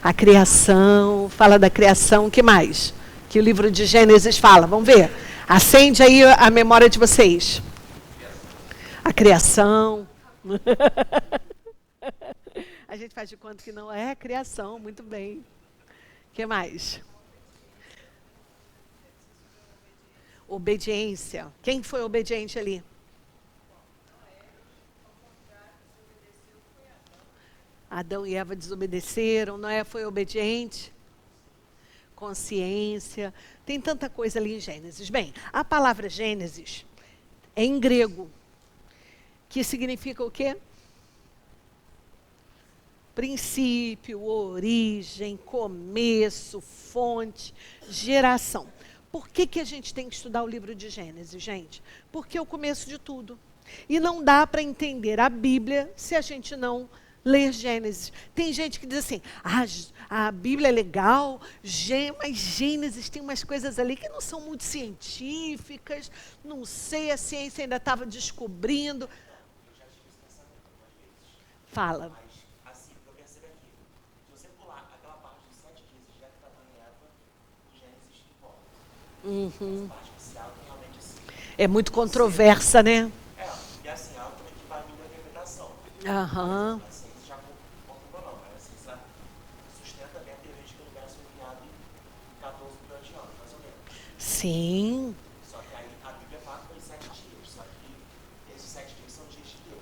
A criação, fala da criação, o que mais? Que o livro de Gênesis fala, vamos ver. Acende aí a memória de vocês. A criação. A gente faz de conta que não é a criação, muito bem. O que mais? Obediência. Quem foi obediente ali? Adão e Eva desobedeceram, Noé foi obediente. Consciência. Tem tanta coisa ali em Gênesis. Bem, a palavra Gênesis é em grego, que significa o quê? Princípio, origem, começo, fonte, geração. Por que a gente tem que estudar o livro de Gênesis, gente? Porque é o começo de tudo. E não dá para entender a Bíblia se a gente não ler Gênesis. Tem gente que diz assim, a Bíblia é legal, mas Gênesis tem umas coisas ali que não são muito científicas, não sei, a ciência ainda estava descobrindo. Eu já tive esse pensamento algumas vezes. Fala. Mas, assim, eu percebo aqui, se você pular aquela parte dos 7 dias, já que estava em Eva, Gênesis importa. Essa parte inicial tem realmente assim. É muito controversa, né? E assim, algo também que vai muito da interpretação. Aham. A ciência já confirmou não, mas a ciência sustenta bem a teoria de que o universo foi criado em 14 bilhões de anos, mais ou menos. Sim. Só que aí a Bíblia fala que foi 7 dias, só que esses 7 dias são dias de Deus.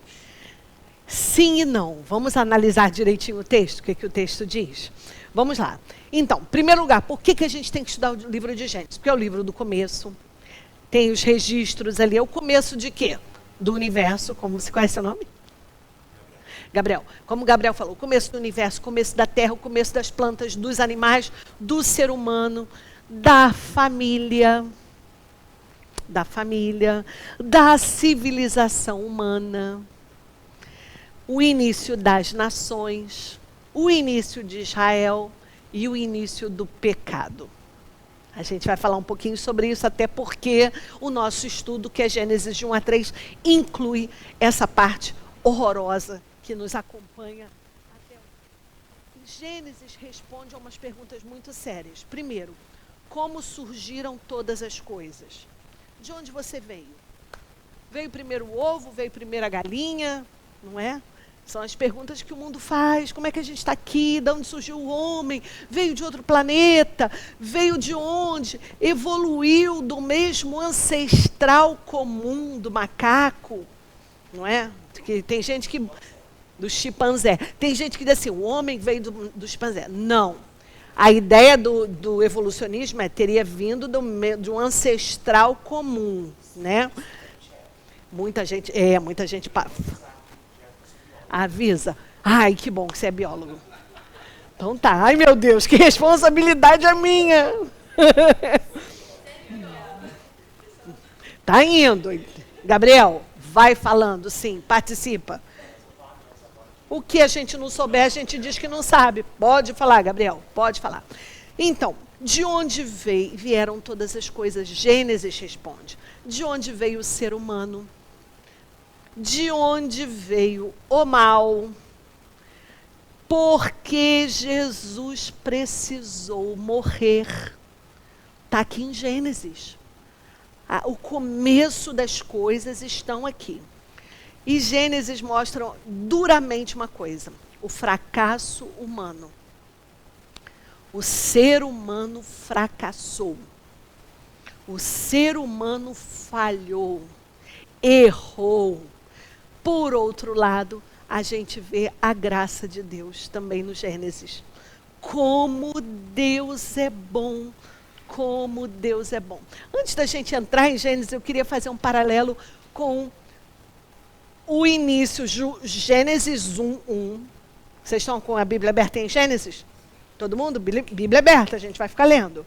Sim e não. Vamos analisar direitinho o texto, o que o texto diz. Vamos lá. Então, em primeiro lugar, por que a gente tem que estudar o livro de Gênesis? Porque é o livro do começo. Tem os registros ali. É o começo de quê? Do universo. Como você conhece o nome? Gabriel. Como Gabriel falou, o começo do universo, o começo da terra, o começo das plantas, dos animais, do ser humano, da família, da civilização humana, o início das nações, o início de Israel e o início do pecado. A gente vai falar um pouquinho sobre isso, até porque o nosso estudo, que é Gênesis de 1 a 3, inclui essa parte horrorosa que nos acompanha até hoje. Gênesis responde a umas perguntas muito sérias. Primeiro, como surgiram todas as coisas? De onde você veio? Veio primeiro o ovo? Veio primeiro a galinha? Não é? São as perguntas que o mundo faz. Como é que a gente está aqui? De onde surgiu o homem? Veio de outro planeta? Veio de onde? Evoluiu do mesmo ancestral comum do macaco? Não é? Que tem gente que... do chimpanzé. Tem gente que diz assim, o homem veio do chimpanzé. Não. A ideia do evolucionismo teria vindo de um ancestral comum, né? Muita gente avisa. Ai, que bom que você é biólogo. Então tá. Ai, meu Deus, que responsabilidade é minha. Tá indo. Gabriel, vai falando, sim, participa. O que a gente não souber, a gente diz que não sabe. Pode falar, Gabriel, pode falar. Então, de onde vieram todas as coisas? Gênesis responde. De onde veio o ser humano? De onde veio o mal? Porque Jesus precisou morrer. Está aqui em Gênesis. O começo das coisas estão aqui. E Gênesis mostra duramente uma coisa: o fracasso humano. O ser humano fracassou. O ser humano falhou, errou. Por outro lado, a gente vê a graça de Deus também no Gênesis. Como Deus é bom, como Deus é bom. Antes da gente entrar em Gênesis, eu queria fazer um paralelo com o início, Gênesis 1:1. Vocês estão com a Bíblia aberta em Gênesis? Todo mundo? Bíblia aberta, a gente vai ficar lendo.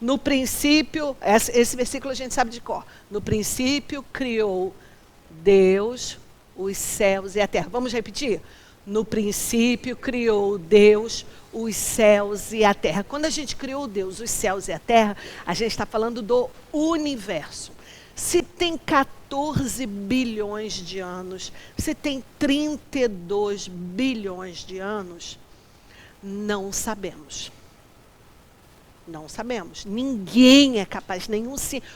No princípio, esse versículo a gente sabe de cor. No princípio criou Deus os céus e a terra. Vamos repetir? No princípio criou Deus os céus e a terra. Quando a gente criou Deus, os céus e a terra, a gente está falando do universo. Se tem 14 bilhões de anos, se tem 32 bilhões de anos, Não sabemos. Não sabemos. Ninguém é capaz,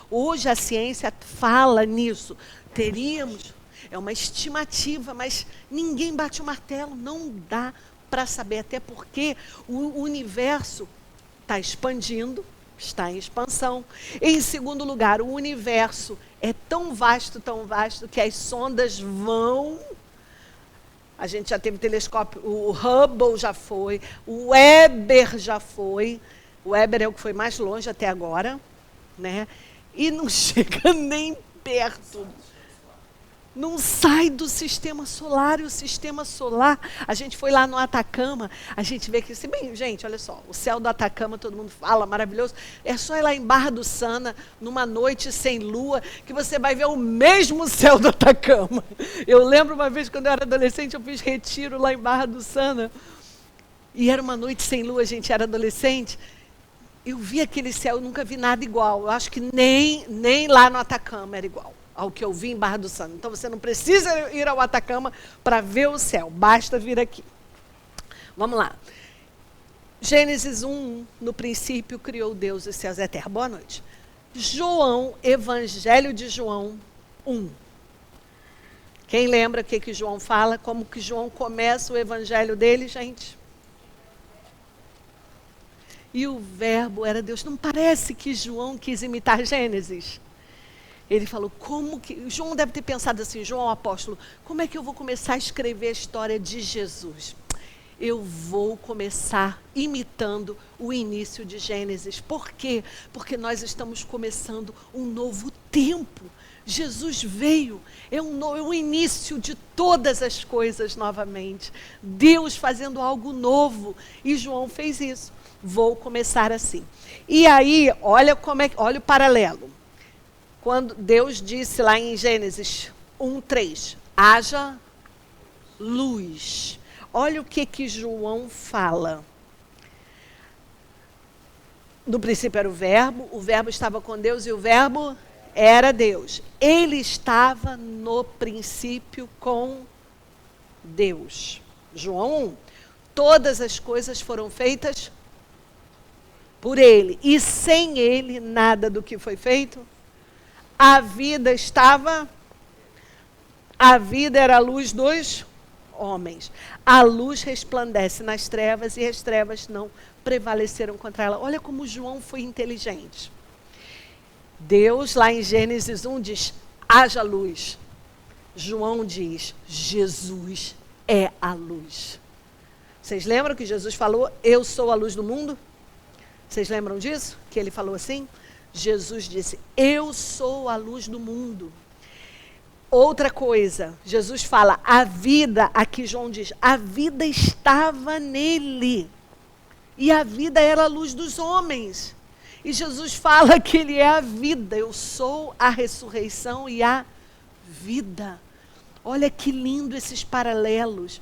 hoje a ciência fala nisso. Teríamos, é uma estimativa, mas ninguém bate o martelo. Não dá para saber, até porque o universo está expandindo, está em expansão. Em segundo lugar, o universo é tão vasto, que as sondas vão... A gente já teve telescópio, o Hubble já foi, o Weber já foi. O Weber é o que foi mais longe até agora, né? E não chega nem perto. Não sai do sistema solar. E o sistema solar, a gente foi lá no Atacama, a gente vê que, bem, gente, olha só, o céu do Atacama, todo mundo fala, maravilhoso. É só ir lá em Barra do Sana, numa noite sem lua, que você vai ver o mesmo céu do Atacama. Eu lembro uma vez, quando eu era adolescente, eu fiz retiro lá em Barra do Sana, e era uma noite sem lua, a gente era adolescente. Eu vi aquele céu, eu nunca vi nada igual. Eu acho que nem lá no Atacama era igual ao que eu vi em Barra do Sana. Então você não precisa ir ao Atacama para ver o céu, basta vir aqui. Vamos lá. Gênesis 1, no princípio criou Deus os céus e a terra. Boa noite. João, Evangelho de João 1. Quem lembra o que João fala? Como que João começa o evangelho dele, gente? E o verbo era Deus. Não parece que João quis imitar Gênesis? Ele falou, como que... João deve ter pensado assim, João apóstolo, como é que eu vou começar a escrever a história de Jesus? Eu vou começar imitando o início de Gênesis. Por quê? Porque nós estamos começando um novo tempo. Jesus veio, é o início de todas as coisas novamente. Deus fazendo algo novo. E João fez isso. Vou começar assim. E aí, olha o paralelo. Quando Deus disse lá em Gênesis 1:3, haja luz. Olha o que João fala. No princípio era o verbo estava com Deus e o verbo era Deus. Ele estava no princípio com Deus. João 1. Todas as coisas foram feitas por ele. E sem ele, nada do que foi feito. A vida era a luz dos homens. A luz resplandece nas trevas e as trevas não prevaleceram contra ela. Olha como João foi inteligente. Deus, lá em Gênesis 1, diz, haja luz. João diz, Jesus é a luz. Vocês lembram que Jesus falou, eu sou a luz do mundo? Vocês lembram disso? Que ele falou assim? Jesus disse, eu sou a luz do mundo. Outra coisa, Jesus fala, a vida, aqui João diz, a vida estava nele. E a vida era a luz dos homens. E Jesus fala que ele é a vida, eu sou a ressurreição e a vida. Olha que lindo esses paralelos.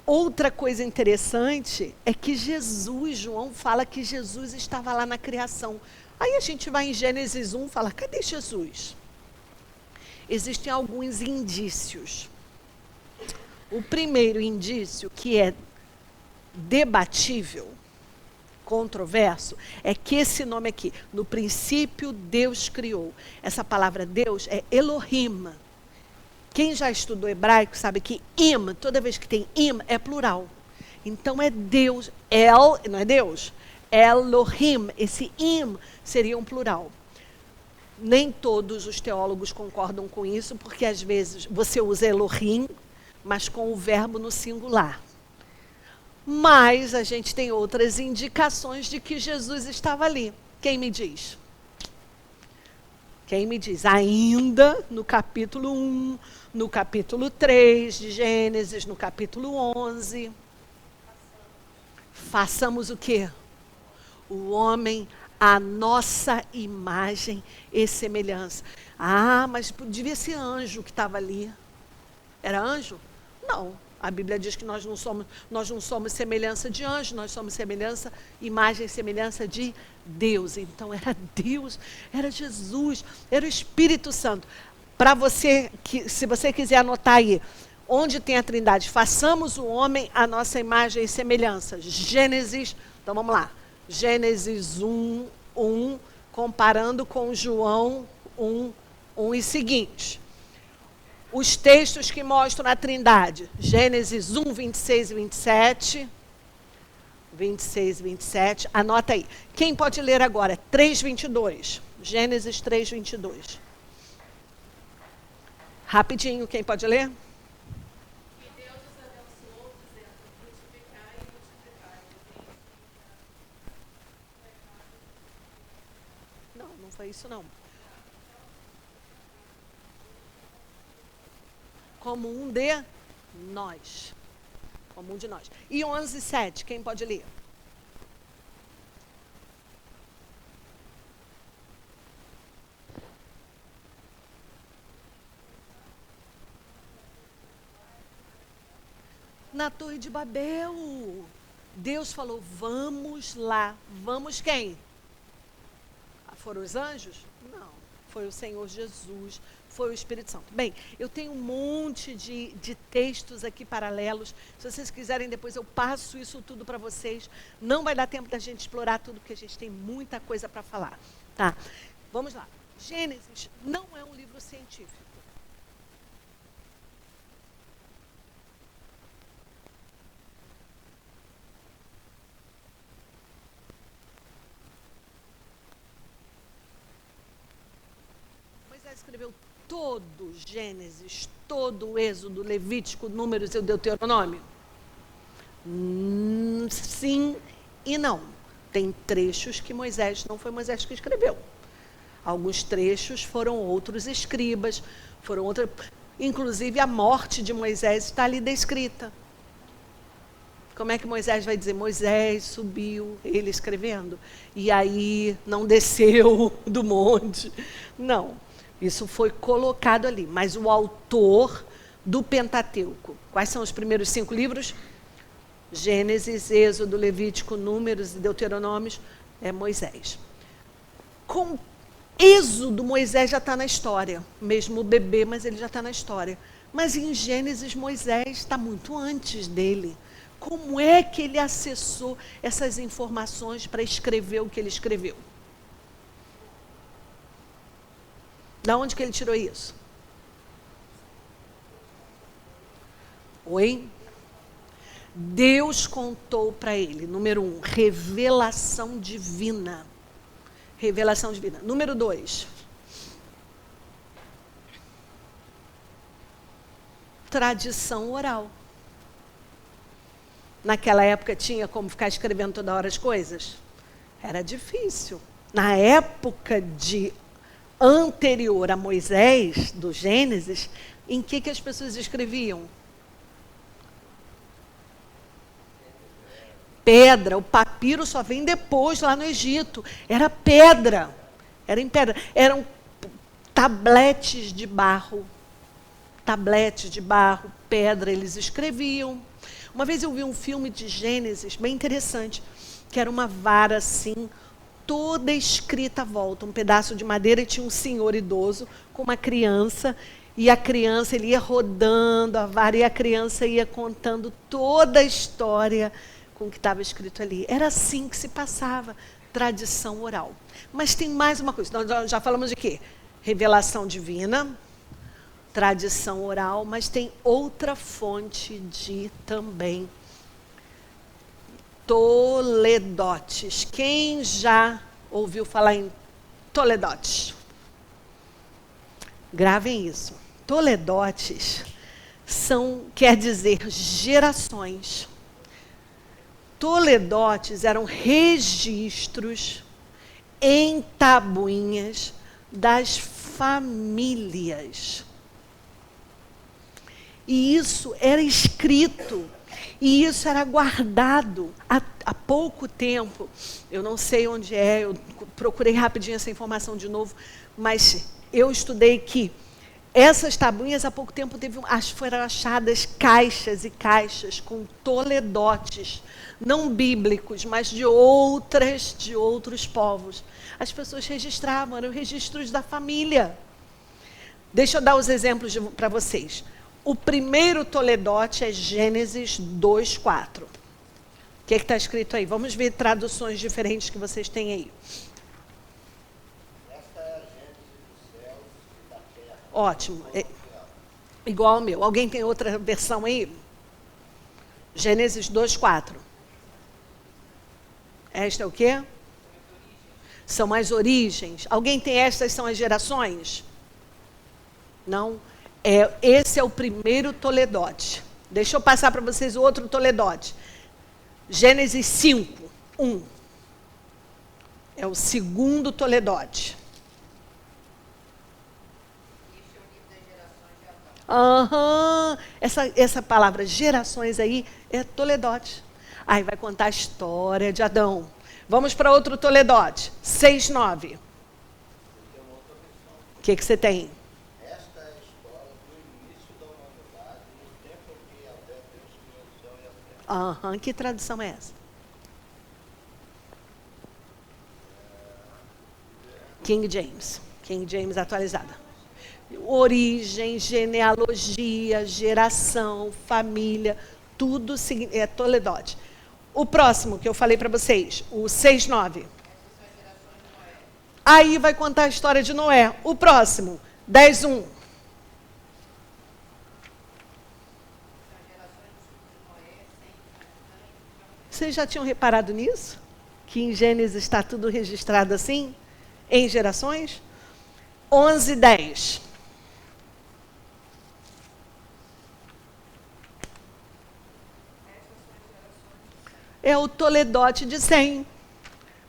Outra coisa interessante é que João fala que Jesus estava lá na criação. Aí a gente vai em Gênesis 1 e fala, cadê Jesus? Existem alguns indícios. O primeiro indício, que é debatível, controverso, é que esse nome aqui, no princípio Deus criou. Essa palavra Deus é Elohim. Quem já estudou hebraico sabe que im, toda vez que tem im, é plural. Então é Deus, El, não é Deus? Elohim, esse im seria um plural. Nem todos os teólogos concordam com isso, porque às vezes você usa Elohim, mas com o verbo no singular. Mas a gente tem outras indicações de que Jesus estava ali. Quem me diz? Quem me diz? Ainda no capítulo 1, no capítulo 3 de Gênesis, no capítulo 11. Façamos o quê? O homem, a nossa imagem e semelhança. Ah, mas devia ser anjo que estava ali. Era anjo? Não. A Bíblia diz que nós não somos semelhança de anjo, nós somos semelhança, imagem e semelhança de Deus. Então era Deus, era Jesus, era o Espírito Santo. Para você, se você quiser anotar aí, Onde tem a Trindade? Façamos o homem à nossa imagem e semelhança. Gênesis, então vamos lá. Gênesis 1, 1, comparando com João 1, 1 e seguintes. Os textos que mostram a Trindade. Gênesis 1, 26 e 27. 26 e 27. Anota aí. Quem pode ler agora? 3, 22. Gênesis 3, 22. Rapidinho, quem pode ler? Não foi isso não. Como um de nós. Como um de nós. E 11, 7, quem pode ler? Na Torre de Babel, Deus falou, vamos lá. Vamos quem? Foram os anjos? Não. Foi o Senhor Jesus, foi o Espírito Santo. Bem, eu tenho um monte de textos aqui paralelos. Se vocês quiserem, depois eu passo isso tudo para vocês. Não vai dar tempo da gente explorar tudo, porque a gente tem muita coisa para falar. Tá? Vamos lá. Gênesis não é um livro científico. Escreveu todo Gênesis, todo o Êxodo, Levítico, Números e o Deuteronômio? Sim e não. Tem trechos que não foi Moisés que escreveu. Alguns trechos foram outros escribas, inclusive a morte de Moisés está ali descrita. Como é que Moisés vai dizer? Moisés subiu, ele escrevendo, e aí não desceu do monte. Não. Isso foi colocado ali, mas o autor do Pentateuco, quais são os primeiros 5 livros? Gênesis, Êxodo, Levítico, Números e Deuteronômios, é Moisés. Com Êxodo, Moisés já está na história, mesmo o bebê, mas ele já está na história. Mas em Gênesis, Moisés está muito antes dele. Como é que ele acessou essas informações para escrever o que ele escreveu? Da onde que ele tirou isso? Oi? Deus contou para ele, número 1, revelação divina. Revelação divina. Número 2, tradição oral. Naquela época tinha como ficar escrevendo toda hora as coisas? Era difícil. Na época anterior a Moisés, do Gênesis, em que as pessoas escreviam? Pedra. O papiro só vem depois, lá no Egito. Era pedra. Era em pedra. Eram tabletes de barro. Tabletes de barro, pedra, eles escreviam. Uma vez eu vi um filme de Gênesis, bem interessante, que era uma vara assim, toda escrita à volta, um pedaço de madeira, e tinha um senhor idoso com uma criança, e a criança, ele ia rodando a vara, e a criança ia contando toda a história com o que estava escrito ali. Era assim que se passava, tradição oral. Mas tem mais uma coisa, nós já falamos de quê? Revelação divina, tradição oral, mas tem outra fonte de também Toledotes. Quem já ouviu falar em Toledotes? Gravem isso. Toledotes quer dizer gerações. Toledotes eram registros em tabuinhas das famílias. E isso era escrito. E isso era guardado há pouco tempo. Eu não sei onde é, eu procurei rapidinho essa informação de novo, mas eu estudei que essas tabuinhas, há pouco tempo, foram achadas caixas e caixas com toledotes, não bíblicos, mas de outros povos. As pessoas registravam, eram registros da família. Deixa eu dar os exemplos para vocês. O primeiro toledote é Gênesis 2:4. O que está escrito aí? Vamos ver traduções diferentes que vocês têm aí. Esta é a gênese dos céus e da terra. Ótimo. Igual ao meu. Alguém tem outra versão aí? Gênesis 2:4. Esta é o quê? São as origens. Alguém tem estas são as gerações? Não. Esse é o primeiro toledote. Deixa eu passar para vocês o outro toledote. Gênesis 5:1. É o segundo toledote. Essa palavra gerações aí é toledote. Aí vai contar a história de Adão. Vamos para outro toledote. 6:9. O que você tem? Esta é a história do início da humanidade, no tempo em que Yahvé Deus criou o céu e a terra. Que tradução é essa? King James atualizada. Origem, genealogia, geração, família, tudo é toledote. O próximo que eu falei para vocês, o 6:9. Aí vai contar a história de Noé. O próximo, 10:1. Vocês já tinham reparado nisso? Que em Gênesis está tudo registrado assim? Em gerações? 11:10. É o toledote de 100.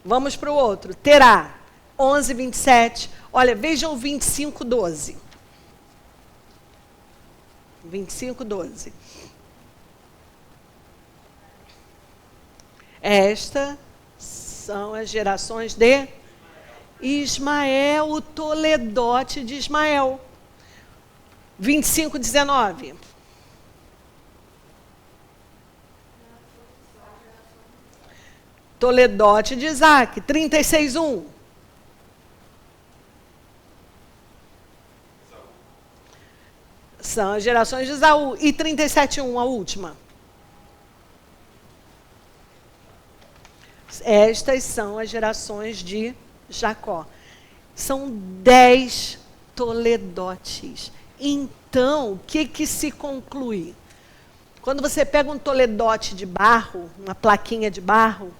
Vamos para o outro. Terá. 11:27. Olha, vejam o 25:12. 25:12. Estas são as gerações de Ismael, o toledote de Ismael. 25:19. Toledote de Isaac. 36:1. São as gerações de Esaú. E 37:1, a última. Estas são as gerações de Jacó. São 10 toledotes. Então, o que se conclui? Quando você pega um toledote de barro, uma plaquinha de barro,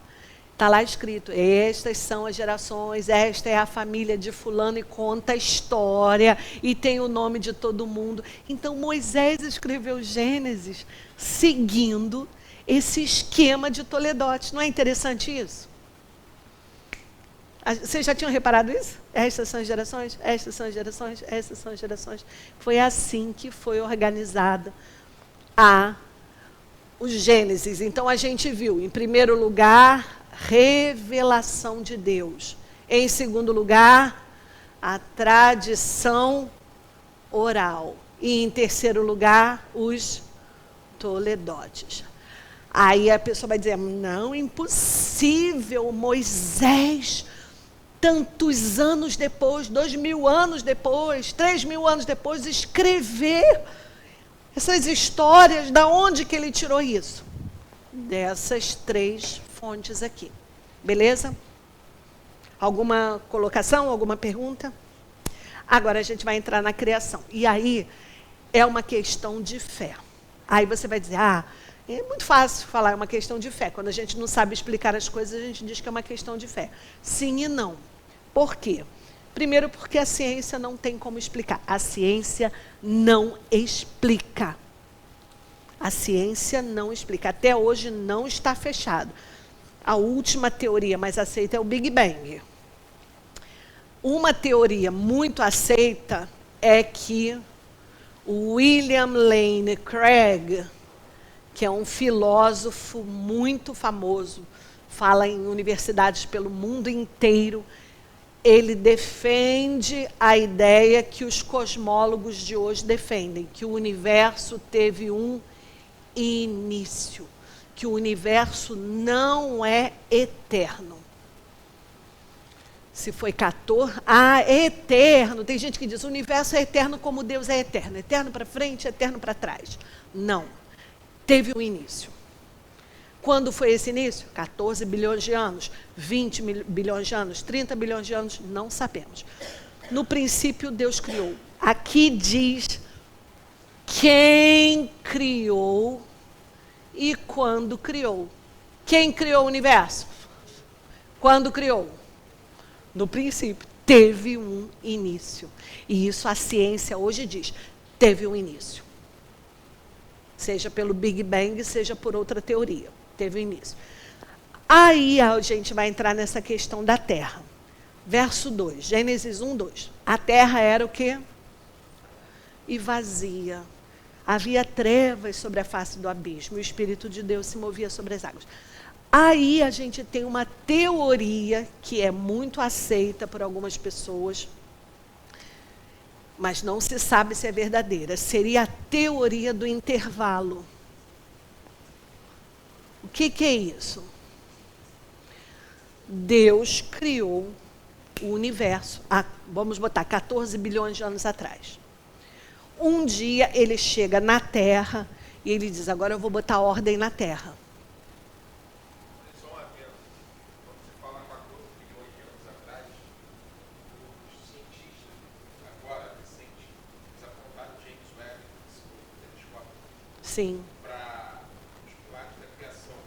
está lá escrito, estas são as gerações, esta é a família de fulano, e conta a história, e tem o nome de todo mundo. Então, Moisés escreveu Gênesis seguindo esse esquema de toledote. Não é interessante isso? Vocês já tinham reparado isso? Estas são as gerações, estas são as gerações, estas são as gerações. Foi assim que foi organizada o Gênesis. Então, a gente viu, em primeiro lugar, revelação de Deus. Em segundo lugar, a tradição oral. E, em terceiro lugar, os toledotes. Aí a pessoa vai dizer, não, impossível, Moisés, tantos anos depois, 2000 anos depois, 3000 anos depois, escrever essas histórias, da onde que ele tirou isso? Dessas 3 fontes aqui. Beleza? Alguma colocação, alguma pergunta? Agora a gente vai entrar na criação. E aí é uma questão de fé. Aí você vai dizer, é muito fácil falar, é uma questão de fé. Quando a gente não sabe explicar as coisas, a gente diz que é uma questão de fé. Sim e não. Por quê? Primeiro, porque a ciência não tem como explicar. A ciência não explica. A ciência não explica. Até hoje não está fechado. A última teoria mais aceita é o Big Bang. Uma teoria muito aceita é que o William Lane Craig, que é um filósofo muito famoso, fala em universidades pelo mundo inteiro, ele defende a ideia que os cosmólogos de hoje defendem, que o universo teve um início, que o universo não é eterno. Se foi 14, é eterno. Tem gente que diz, o universo é eterno como Deus é eterno. Eterno para frente, eterno para trás. Não. Teve um início. Quando foi esse início? 14 bilhões de anos, 20 bilhões de anos, 30 bilhões de anos, não sabemos. No princípio, Deus criou. Aqui diz quem criou e quando criou. Quem criou o universo? Quando criou? No princípio, teve um início. E isso a ciência hoje diz, teve um início. Seja pelo Big Bang, seja por outra teoria. Teve um início. Aí a gente vai entrar nessa questão da Terra. Verso 2, Gênesis 1, 2. A Terra era o quê? E vazia. Havia trevas sobre a face do abismo. O Espírito de Deus se movia sobre as águas. Aí a gente tem uma teoria que é muito aceita por algumas pessoas, mas não se sabe se é verdadeira. Seria a teoria do intervalo. O que é isso? Deus criou o universo, vamos botar 14 bilhões de anos atrás. Um dia ele chega na Terra e ele diz, agora eu vou botar ordem na Terra. Só uma adendo. Quando você fala 14 bilhões de anos atrás, os cientistas, agora recentes, eles apontaram James Webb, esse telescópio, Sim. para os pilares da criação.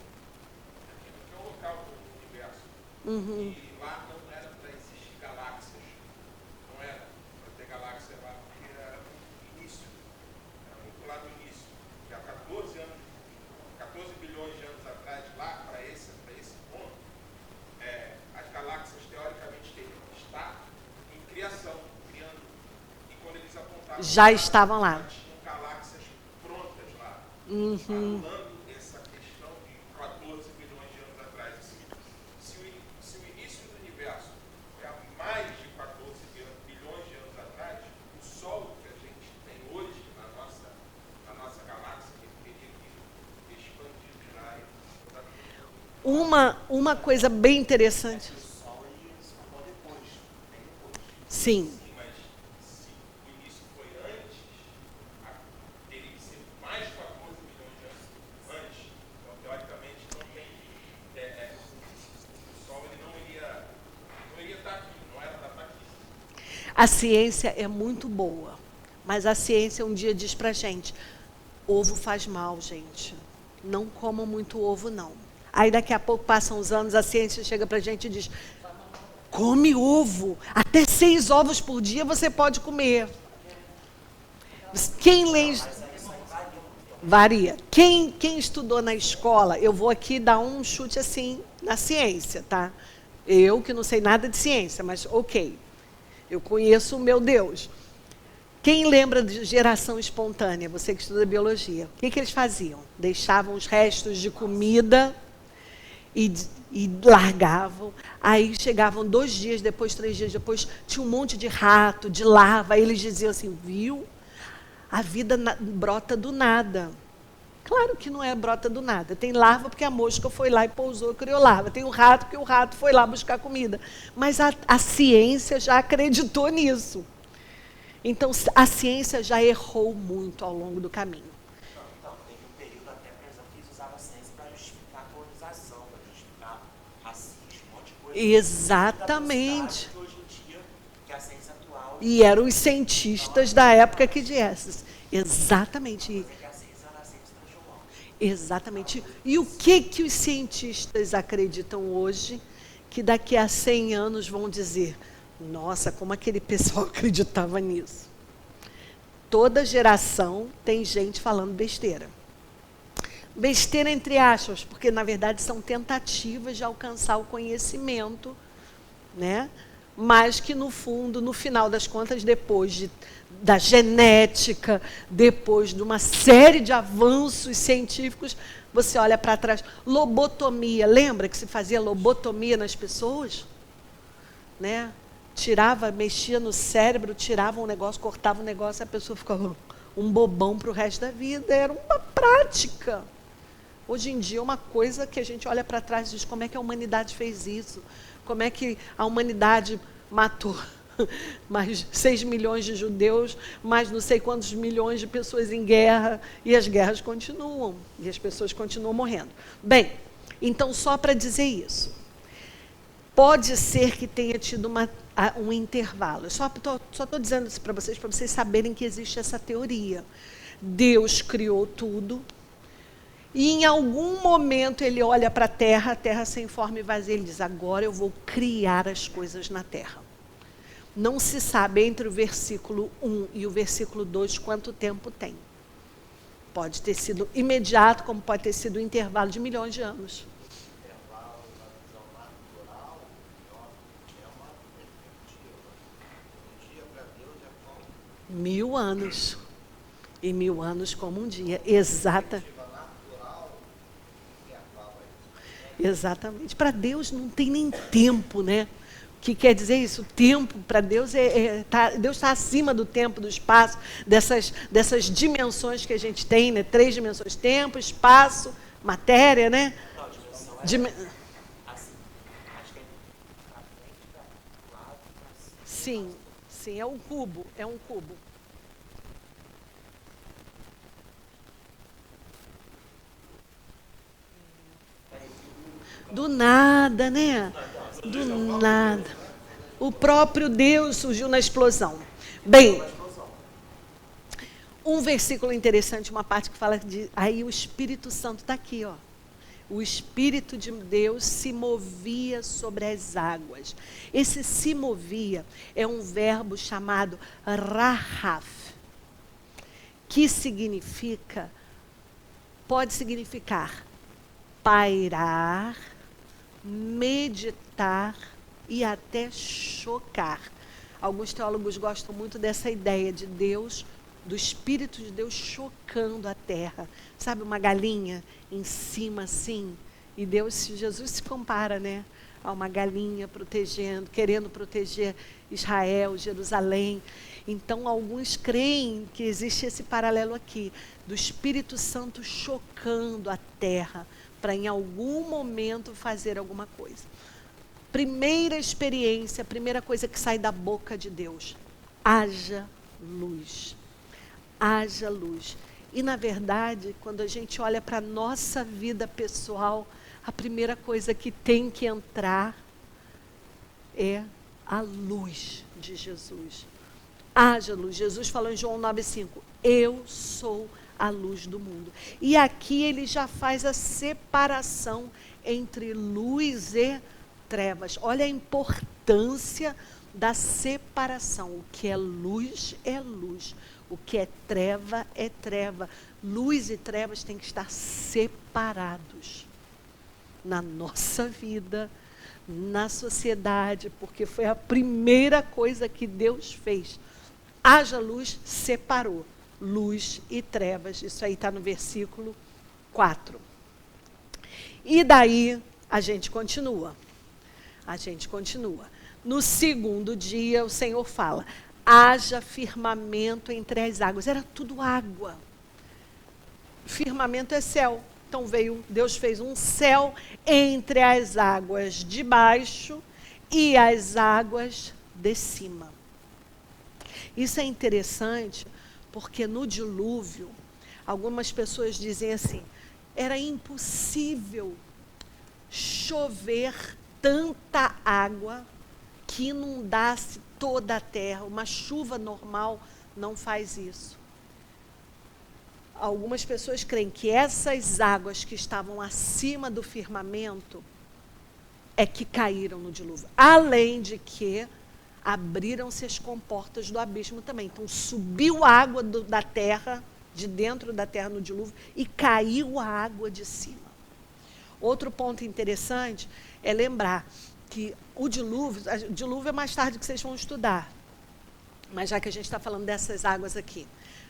Que é o local do universo. Uhum. E lá não era para existir galáxias. Não era para ter galáxia lá, porque era no início. Era muito lá no início. Que há 14 bilhões de anos atrás, lá para esse ponto, as galáxias teoricamente teriam que estar em criação, criando. E quando eles apontaram, Já estavam lá. tinham galáxias prontas lá, Uhum. anulando essa questão de 14 bilhões de anos atrás. Se o início do universo é há mais de 14 bilhões de anos atrás, o Sol que a gente tem hoje na nossa galáxia, que teria que expandir já. Uma coisa bem interessante. O Sol ele se formou depois, bem depois. Sim. Sim, mas se o início foi antes, teria que ser mais 14 bilhões de anos antes. Então, teoricamente, não tem. O Sol ele não iria estar aqui, não era para estar aqui. A ciência é muito boa, mas a ciência um dia diz pra gente, ovo faz mal, gente. Não comam muito ovo, não. Aí daqui a pouco passam os anos, a ciência chega pra gente e diz, come ovo, até 6 ovos por dia você pode comer. Quem lê... Varia. Quem estudou na escola, eu vou aqui dar um chute assim na ciência, tá? Eu que não sei nada de ciência, mas ok. Eu conheço o meu Deus. Quem lembra de geração espontânea? Você que estuda biologia. O que eles faziam? Deixavam os restos de comida e largavam. Aí chegavam 2 dias depois, 3 dias depois, tinha um monte de rato, de larva. Aí eles diziam assim, viu? A vida brota do nada. Claro que não é brota do nada. Tem larva porque a mosca foi lá e pousou, criou larva. Tem o rato porque o rato foi lá buscar comida. Mas a ciência já acreditou nisso. Então, a ciência já errou muito ao longo do caminho. Então, teve um período até, por exemplo, que eles usavam a ciência para justificar a colonização, para justificar racismo, um monte de coisa. Exatamente. Que hoje em dia, que é a ciência atual, E eram os cientistas da época que dissessem. Exatamente. que a ciência ela sempre se transformou. Exatamente. E o que os cientistas acreditam hoje que daqui a 100 anos vão dizer, nossa, como aquele pessoal acreditava nisso. Toda geração tem gente falando besteira. Besteira entre aspas, porque na verdade são tentativas de alcançar o conhecimento, né? Mas que no fundo, no final das contas, depois da genética, depois de uma série de avanços científicos, você olha para trás. Lobotomia, lembra que se fazia lobotomia nas pessoas? Né? Tirava, mexia no cérebro, tirava um negócio, cortava um negócio, a pessoa ficava um bobão para o resto da vida. Era uma prática. Hoje em dia é uma coisa que a gente olha para trás e diz, como é que a humanidade fez isso? como é que a humanidade matou mais 6 milhões de judeus, mais não sei quantos milhões de pessoas em guerra, e as guerras continuam, e as pessoas continuam morrendo. Bem, então só para dizer isso, pode ser que tenha tido um intervalo. Eu só estou dizendo isso para vocês saberem que existe essa teoria. Deus criou tudo, e em algum momento ele olha para a terra sem forma e vazia, ele diz, agora eu vou criar as coisas na terra. Não se sabe entre o versículo 1 e o versículo 2 quanto tempo tem. Pode ter sido imediato, como pode ter sido um intervalo de milhões de anos. Intervalo na visão natural é uma perspectiva. Um dia para Deus é como 1000 anos. E 1000 anos como um dia. Exata. perspectiva natural, intervalo é isso. Exatamente. Para Deus não tem nem tempo, né? O que quer dizer isso? O tempo para Deus Deus está acima do tempo, do espaço, dessas dimensões que a gente tem, né? 3 dimensões: tempo, espaço, matéria, né? Não, a dimensão é assim. Acho que é pra frente, pra lado, pra cima. Sim, é um cubo, Do nada, né? Do nada. O próprio Deus surgiu na explosão. Bem, um versículo interessante, uma parte que fala de... Aí o Espírito Santo está aqui, ó. O Espírito de Deus se movia sobre as águas. Esse se movia é um verbo chamado rahaf, que significa, pode significar pairar, meditar e até chocar. Alguns teólogos gostam muito dessa ideia de Deus, do Espírito de Deus chocando a terra. Sabe, uma galinha em cima assim? E Jesus se compara, né, a uma galinha protegendo, querendo proteger Israel, Jerusalém. Então, alguns creem que existe esse paralelo aqui, do Espírito Santo chocando a terra, para em algum momento fazer alguma coisa. Primeira experiência, primeira coisa que sai da boca de Deus: haja luz. Haja luz. E, na verdade, quando a gente olha para a nossa vida pessoal, a primeira coisa que tem que entrar é a luz de Jesus. Haja luz. Jesus falou em João 9,5, eu sou a luz do mundo. E aqui ele já faz a separação entre luz e trevas. Olha a importância da separação. O que é luz é luz. O que é treva. Luz e trevas têm que estar separados na nossa vida, na sociedade, porque foi a primeira coisa que Deus fez. Haja luz, separou luz e trevas. Isso aí está no versículo 4. E daí a gente continua. No segundo dia, o Senhor fala: haja firmamento entre as águas. Era tudo água. Firmamento é céu. Então Deus fez um céu entre as águas de baixo e as águas de cima. Isso é interessante, porque no dilúvio, algumas pessoas dizem assim, era impossível chover tanta água que inundasse toda a terra. Uma chuva normal não faz isso. Algumas pessoas creem que essas águas que estavam acima do firmamento é que caíram no dilúvio. Além de que abriram-se as comportas do abismo também. Então subiu a água da terra, de dentro da terra no dilúvio, e caiu a água de cima. Outro ponto interessante é lembrar que o dilúvio é mais tarde que vocês vão estudar. Mas já que a gente está falando dessas águas aqui,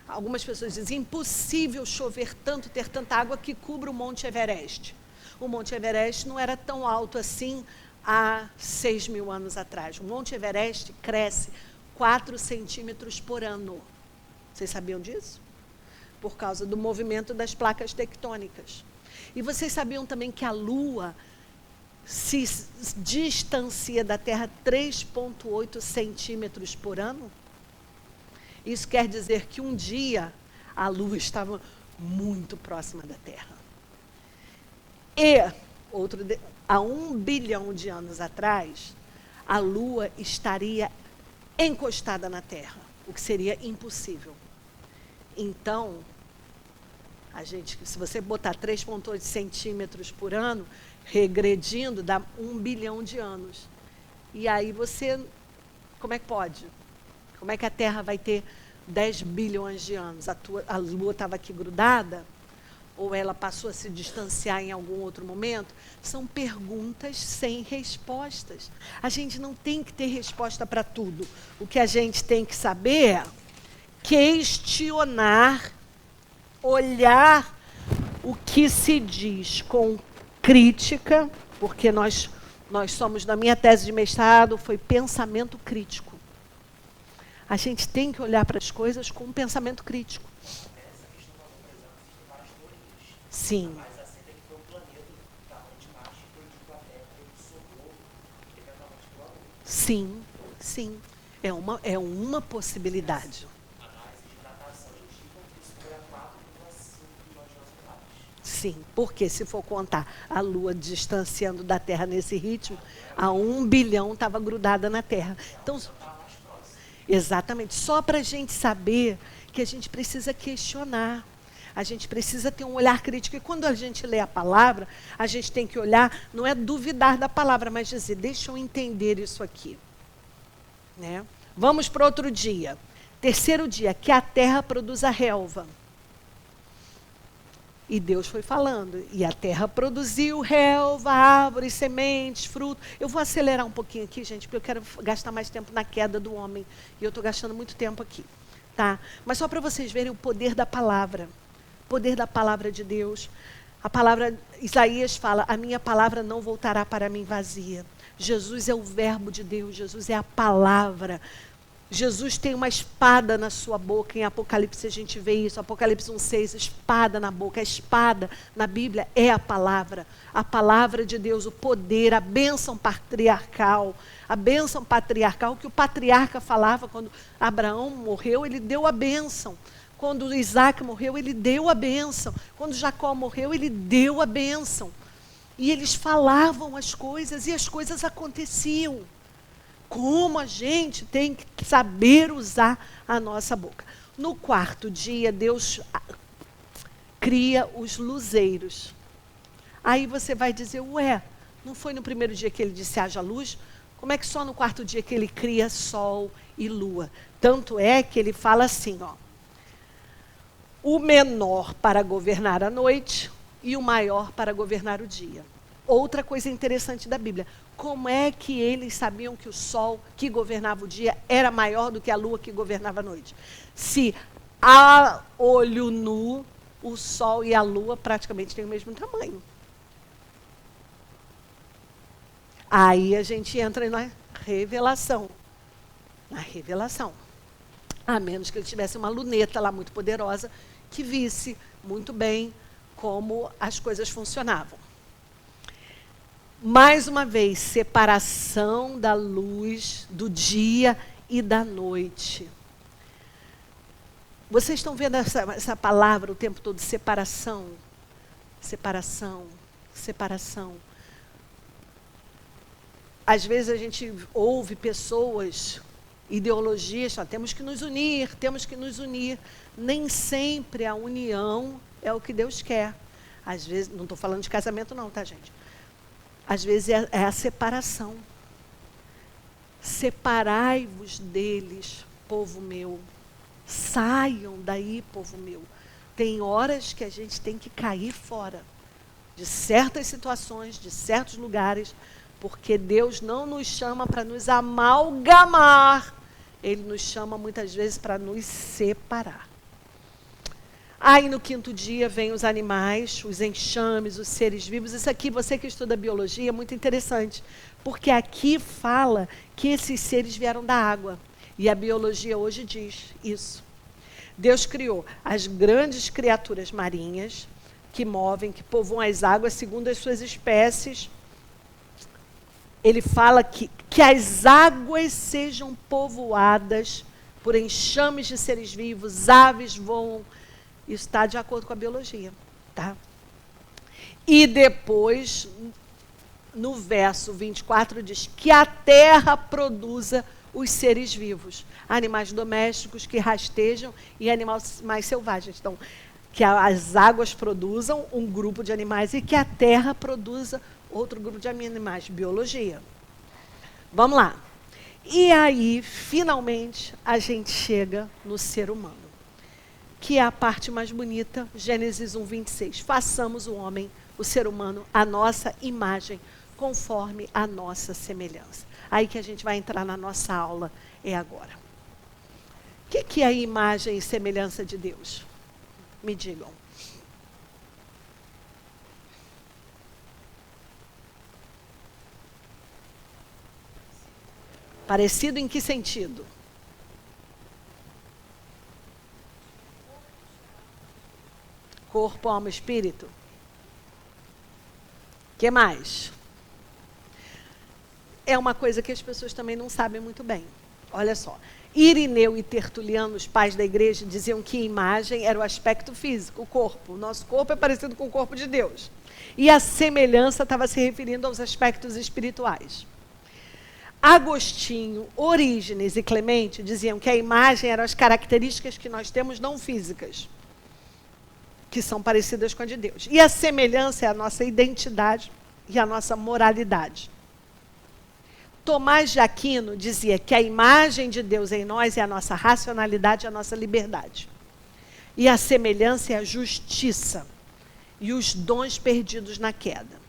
algumas pessoas dizem, impossível chover tanto, ter tanta água que cubra o Monte Everest. O Monte Everest não era tão alto assim há 6.000 anos atrás. O Monte Everest cresce 4 centímetros por ano. Vocês sabiam disso? Por causa do movimento das placas tectônicas. E vocês sabiam também que a Lua se distancia da Terra 3,8 centímetros por ano. Isso quer dizer que um dia a Lua estava muito próxima da Terra. E, há 1 bilhão de anos atrás, a Lua estaria encostada na Terra, o que seria impossível. Então, se você botar 3,8 centímetros por ano, regredindo, dá 1 bilhão de anos. E aí como é que pode? Como é que a Terra vai ter 10 bilhões de anos? A Lua estava aqui grudada? Ou ela passou a se distanciar em algum outro momento? São perguntas sem respostas. A gente não tem que ter resposta para tudo. O que a gente tem que saber é questionar, olhar o que se diz com crítica, porque nós somos, na minha tese de mestrado, foi pensamento crítico. A gente tem que olhar para as coisas com um pensamento crítico. Essa questão da Lua, por exemplo, existem várias teorias. Sim. Mas aceita que foi um planeta que estava de Marte e foi de a Terra e sobrou eventualmente para a Lua. Sim, sim. É uma possibilidade. Análise de datação indicam que isso foi há 4,5 bilhões de anos atrás. Sim, porque se for contar a Lua distanciando da Terra nesse ritmo, a 1 bilhão estava grudada na Terra. Então, exatamente, só para a gente saber que a gente precisa questionar, a gente precisa ter um olhar crítico. E quando a gente lê a palavra, a gente tem que olhar, não é duvidar da palavra, mas dizer, deixa eu entender isso aqui. Né? Vamos para outro dia. Terceiro dia, que a terra produz a relva. E Deus foi falando, e a terra produziu relva, árvores, sementes, frutos. Eu vou acelerar um pouquinho aqui, gente, porque eu quero gastar mais tempo na queda do homem. E eu estou gastando muito tempo aqui. Tá? Mas só para vocês verem o poder da palavra. O poder da palavra de Deus. A palavra, Isaías fala, a minha palavra não voltará para mim vazia. Jesus é o verbo de Deus, Jesus é a palavra. Jesus tem uma espada na sua boca, em Apocalipse a gente vê isso, Apocalipse 1,6, espada na boca. A espada na Bíblia é a palavra de Deus, o poder, a bênção patriarcal que o patriarca falava quando Abraão morreu, ele deu a bênção. Quando Isaac morreu, ele deu a bênção. Quando Jacó morreu, ele deu a bênção. E eles falavam as coisas e as coisas aconteciam. Como a gente tem que saber usar a nossa boca. No quarto dia, Deus cria os luzeiros. Aí você vai dizer, ué, não foi no primeiro dia que ele disse haja luz? Como é que só no quarto dia que ele cria sol e lua? Tanto é que ele fala assim, ó. O menor para governar a noite e o maior para governar o dia. Outra coisa interessante da Bíblia. Como é que eles sabiam que o sol que governava o dia era maior do que a lua que governava a noite? Se a olho nu, o sol e a lua praticamente têm o mesmo tamanho. Aí a gente entra na revelação. Na revelação. A menos que ele tivesse uma luneta lá muito poderosa que visse muito bem como as coisas funcionavam. Mais uma vez, separação da luz, do dia e da noite. Vocês estão vendo essa palavra o tempo todo, separação? Separação, separação. Às vezes a gente ouve pessoas, ideologias, temos que nos unir, temos que nos unir. Nem sempre a união é o que Deus quer. Às vezes, não estou falando de casamento não, tá, gente? Às vezes é a separação. Separai-vos deles, povo meu. Saiam daí, povo meu. Tem horas que a gente tem que cair fora de certas situações, de certos lugares, porque Deus não nos chama para nos amalgamar. Ele nos chama muitas vezes para nos separar. Aí no quinto dia vem os animais, os enxames, os seres vivos. Isso aqui, você que estuda biologia, é muito interessante. Porque aqui fala que esses seres vieram da água. E a biologia hoje diz isso. Deus criou as grandes criaturas marinhas que movem, que povoam as águas segundo as suas espécies ele fala que as águas sejam povoadas por enxames de seres vivos, aves voam. Isso está de acordo com a biologia. Tá? E depois, no verso 24, diz que a terra produza os seres vivos, animais domésticos que rastejam e animais mais selvagens. Então, que as águas produzam um grupo de animais e que a terra produza outro grupo de animais. Biologia. Vamos lá. E aí, finalmente, a gente chega no ser humano, que é a parte mais bonita, Gênesis 1:26. Façamos o homem, o ser humano, a nossa imagem, conforme a nossa semelhança. Aí que a gente vai entrar na nossa aula, é agora. O que é a imagem e semelhança de Deus? Me digam. Parecido em que sentido? Corpo, alma, espírito. O que mais? É uma coisa que as pessoas também não sabem muito bem. Olha só. Irineu e Tertuliano, os pais da igreja, diziam que a imagem era o aspecto físico, o corpo. O nosso corpo é parecido com o corpo de Deus. E a semelhança estava se referindo aos aspectos espirituais. Agostinho, Orígenes e Clemente diziam que a imagem eram as características que nós temos não físicas, que são parecidas com a de Deus. E a semelhança é a nossa identidade e a nossa moralidade. Tomás de Aquino dizia que a imagem de Deus em nós é a nossa racionalidade e a nossa liberdade. E a semelhança é a justiça e os dons perdidos na queda.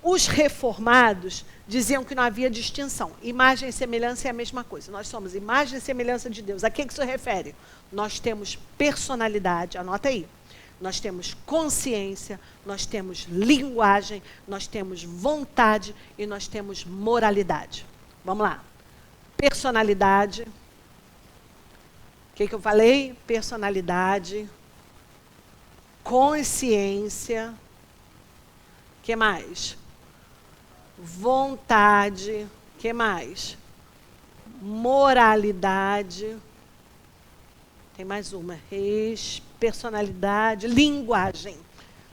Os reformados diziam que não havia distinção. Imagem e semelhança é a mesma coisa. Nós somos imagem e semelhança de Deus. A que isso refere? Nós temos personalidade, anota aí. Nós temos consciência, nós temos linguagem, nós temos vontade e nós temos moralidade. Vamos lá. Personalidade. O que eu falei? Personalidade. Consciência. O que mais? Vontade. O que mais? Moralidade. Tem mais uma. Personalidade, linguagem.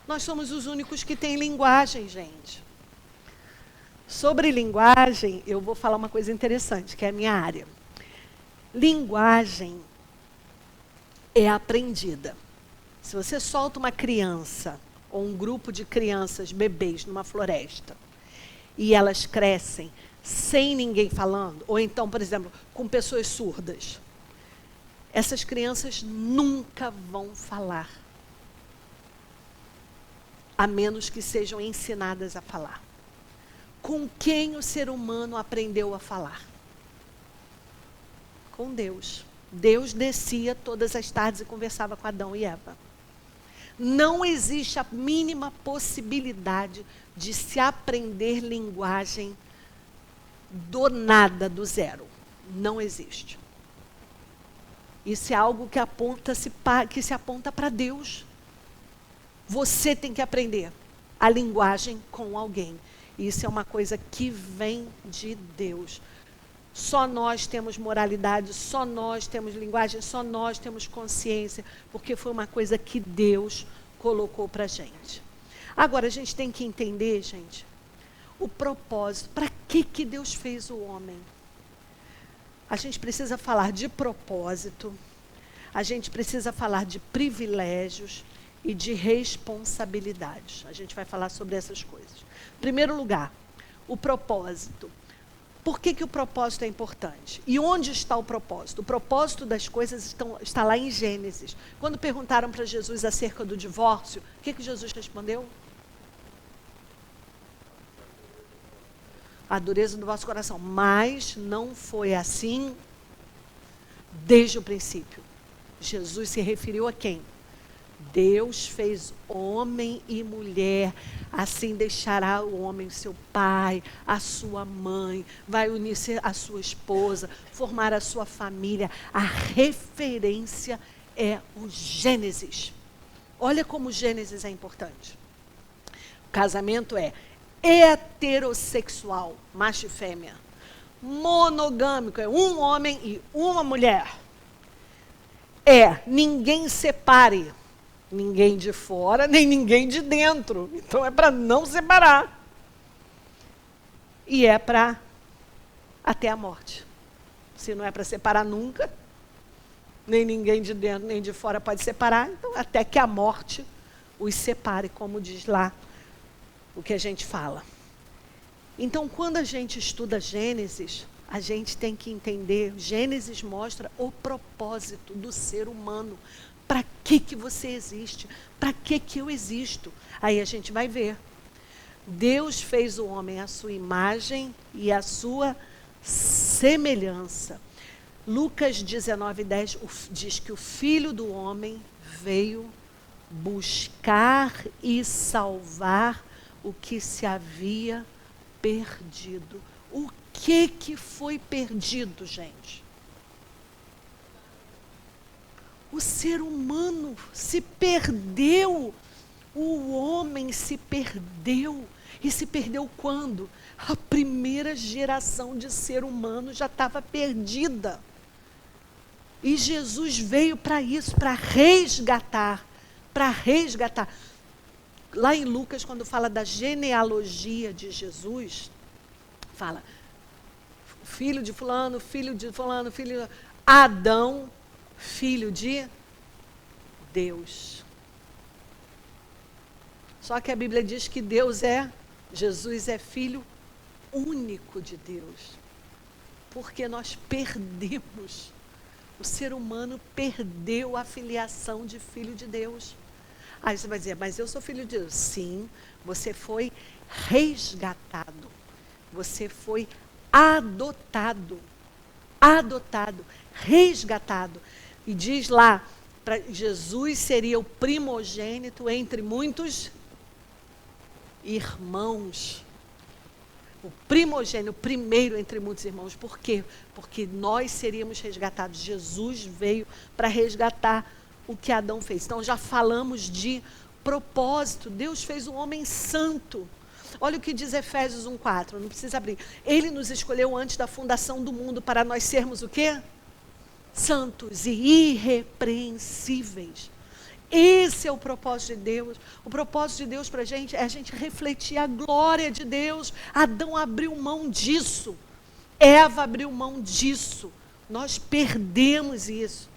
Nós somos os únicos que têm linguagem, gente. Sobre linguagem, eu vou falar uma coisa interessante, que é a minha área. Linguagem é aprendida. Se você solta uma criança, ou um grupo de crianças, bebês, numa floresta, e elas crescem sem ninguém falando, ou então, por exemplo, com pessoas surdas, essas crianças nunca vão falar, a menos que sejam ensinadas a falar. Com quem o ser humano aprendeu a falar? Com Deus. Deus descia todas as tardes e conversava com Adão e Eva. Não existe a mínima possibilidade de se aprender linguagem do nada, do zero. Não existe. Isso é algo que se aponta para Deus. Você tem que aprender a linguagem com alguém. Isso é uma coisa que vem de Deus. Só nós temos moralidade, só nós temos linguagem, só nós temos consciência, porque foi uma coisa que Deus colocou para a gente. Agora, a gente tem que entender, gente, o propósito. Para que Deus fez o homem? A gente precisa falar de propósito, a gente precisa falar de privilégios e de responsabilidades. A gente vai falar sobre essas coisas. Em primeiro lugar, o propósito. Por que o propósito é importante? E onde está o propósito? O propósito das coisas está lá em Gênesis. Quando perguntaram para Jesus acerca do divórcio, o que Jesus respondeu? A dureza do vosso coração. Mas não foi assim desde o princípio. Jesus se referiu a quem? Deus fez homem e mulher, assim deixará o homem seu pai, a sua mãe, vai unir-se à sua esposa, formar a sua família. A referência é o Gênesis. Olha como o Gênesis é importante. O casamento é heterossexual, macho e fêmea. Monogâmico, é um homem e uma mulher. Ninguém separe. Ninguém de fora, nem ninguém de dentro. Então é para não separar. E é para até a morte. Se não é para separar nunca, nem ninguém de dentro, nem de fora pode separar, então até que a morte os separe, como diz lá o que a gente fala. Então, quando a gente estuda Gênesis, a gente tem que entender, Gênesis mostra o propósito do ser humano. Para que você existe? Para que eu existo? Aí a gente vai ver. Deus fez o homem à sua imagem e à sua semelhança. Lucas 19:10 diz que o Filho do Homem veio buscar e salvar o que se havia perdido. O que foi perdido, gente? O ser humano se perdeu. O homem se perdeu. E se perdeu quando? A primeira geração de ser humano já estava perdida. E Jesus veio para isso, para resgatar. Lá em Lucas, quando fala da genealogia de Jesus, fala, filho de fulano, filho de fulano, filho de Adão, filho de Deus. Só que a Bíblia diz que Jesus é filho único de Deus. Porque nós perdemos. O ser humano perdeu a filiação de filho de Deus. Aí você vai dizer, mas eu sou filho de Deus. Sim, você foi resgatado. Você foi adotado. Resgatado. E diz lá, Jesus seria o primogênito entre muitos irmãos. O primogênito, o primeiro entre muitos irmãos. Por quê? Porque nós seríamos resgatados. Jesus veio para resgatar o que Adão fez. Então já falamos de propósito. Deus fez um homem santo. Olha o que diz Efésios 1:4, não precisa abrir. Ele nos escolheu antes da fundação do mundo para nós sermos o quê? Santos e irrepreensíveis. Esse é o propósito de Deus. O propósito de Deus para a gente é a gente refletir a glória de Deus. Adão abriu mão disso. Eva abriu mão disso. Nós perdemos isso.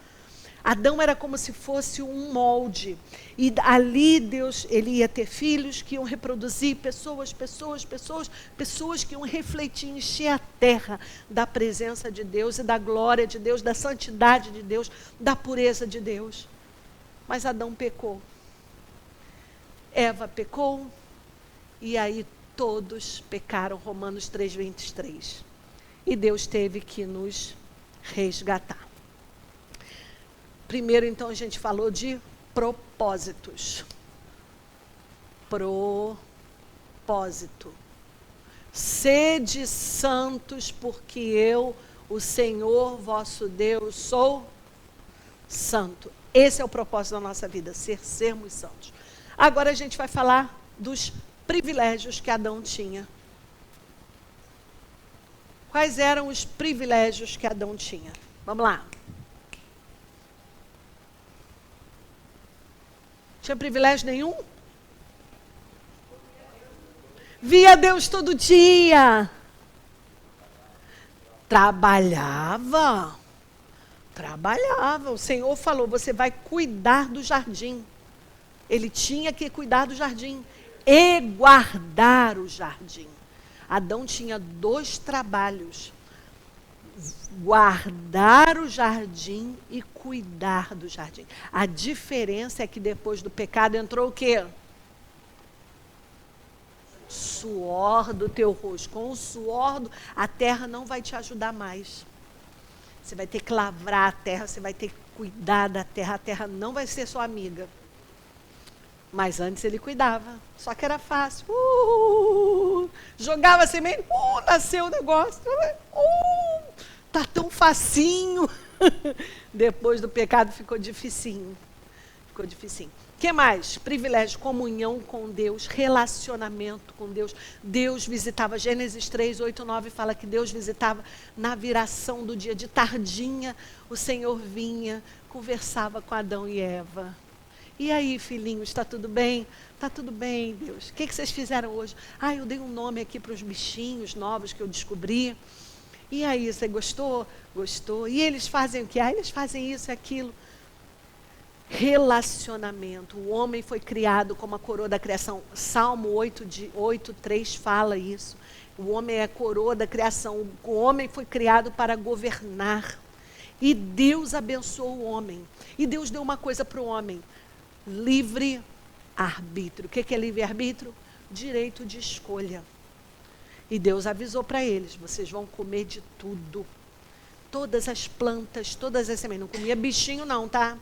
Adão era como se fosse um molde. E ali Deus, ele ia ter filhos que iam reproduzir pessoas que iam refletir, encher a terra da presença de Deus e da glória de Deus, da santidade de Deus, da pureza de Deus. Mas Adão pecou. Eva pecou. E aí todos pecaram, Romanos 3:23. E Deus teve que nos resgatar. Primeiro, então, a gente falou de propósitos. Propósito. Sede santos, porque eu, o Senhor vosso Deus, sou santo. Esse é o propósito da nossa vida, sermos santos. Agora a gente vai falar dos privilégios que Adão tinha. Quais eram os privilégios que Adão tinha? Vamos lá. Tinha privilégio nenhum? Via Deus todo dia. Trabalhava. O Senhor falou, você vai cuidar do jardim. Ele tinha que cuidar do jardim e guardar o jardim. Adão tinha 2 trabalhos. Guardar o jardim e cuidar do jardim. A diferença é que depois do pecado entrou o quê? Suor do teu rosto. Com o suor, a terra não vai te ajudar mais. Você vai ter que lavrar a terra, você vai ter que cuidar da terra. A terra não vai ser sua amiga. Mas antes ele cuidava. Só que era fácil. Jogava semente, nasceu o negócio. Tá tão facinho. Depois do pecado ficou dificinho. que mais? Privilégio, comunhão com Deus, relacionamento com Deus. Deus visitava, Gênesis 3, 8, 9 fala que Deus visitava na viração do dia, de tardinha, o Senhor vinha, conversava com Adão e Eva. E aí, filhinhos, está tudo bem? Está tudo bem, Deus. O que vocês fizeram hoje? Eu dei um nome aqui para os bichinhos novos que eu descobri. E aí, você gostou? Gostou. E eles fazem o quê? Eles fazem isso e aquilo. Relacionamento. O homem foi criado como a coroa da criação. Salmo 8:3 fala isso. O homem é a coroa da criação. O homem foi criado para governar. E Deus abençoou o homem. E Deus deu uma coisa para o homem. Livre arbítrio. O que é livre arbítrio? Direito de escolha. E Deus avisou para eles, vocês vão comer de tudo. Todas as plantas, todas as sementes. Não comia bichinho não, tá?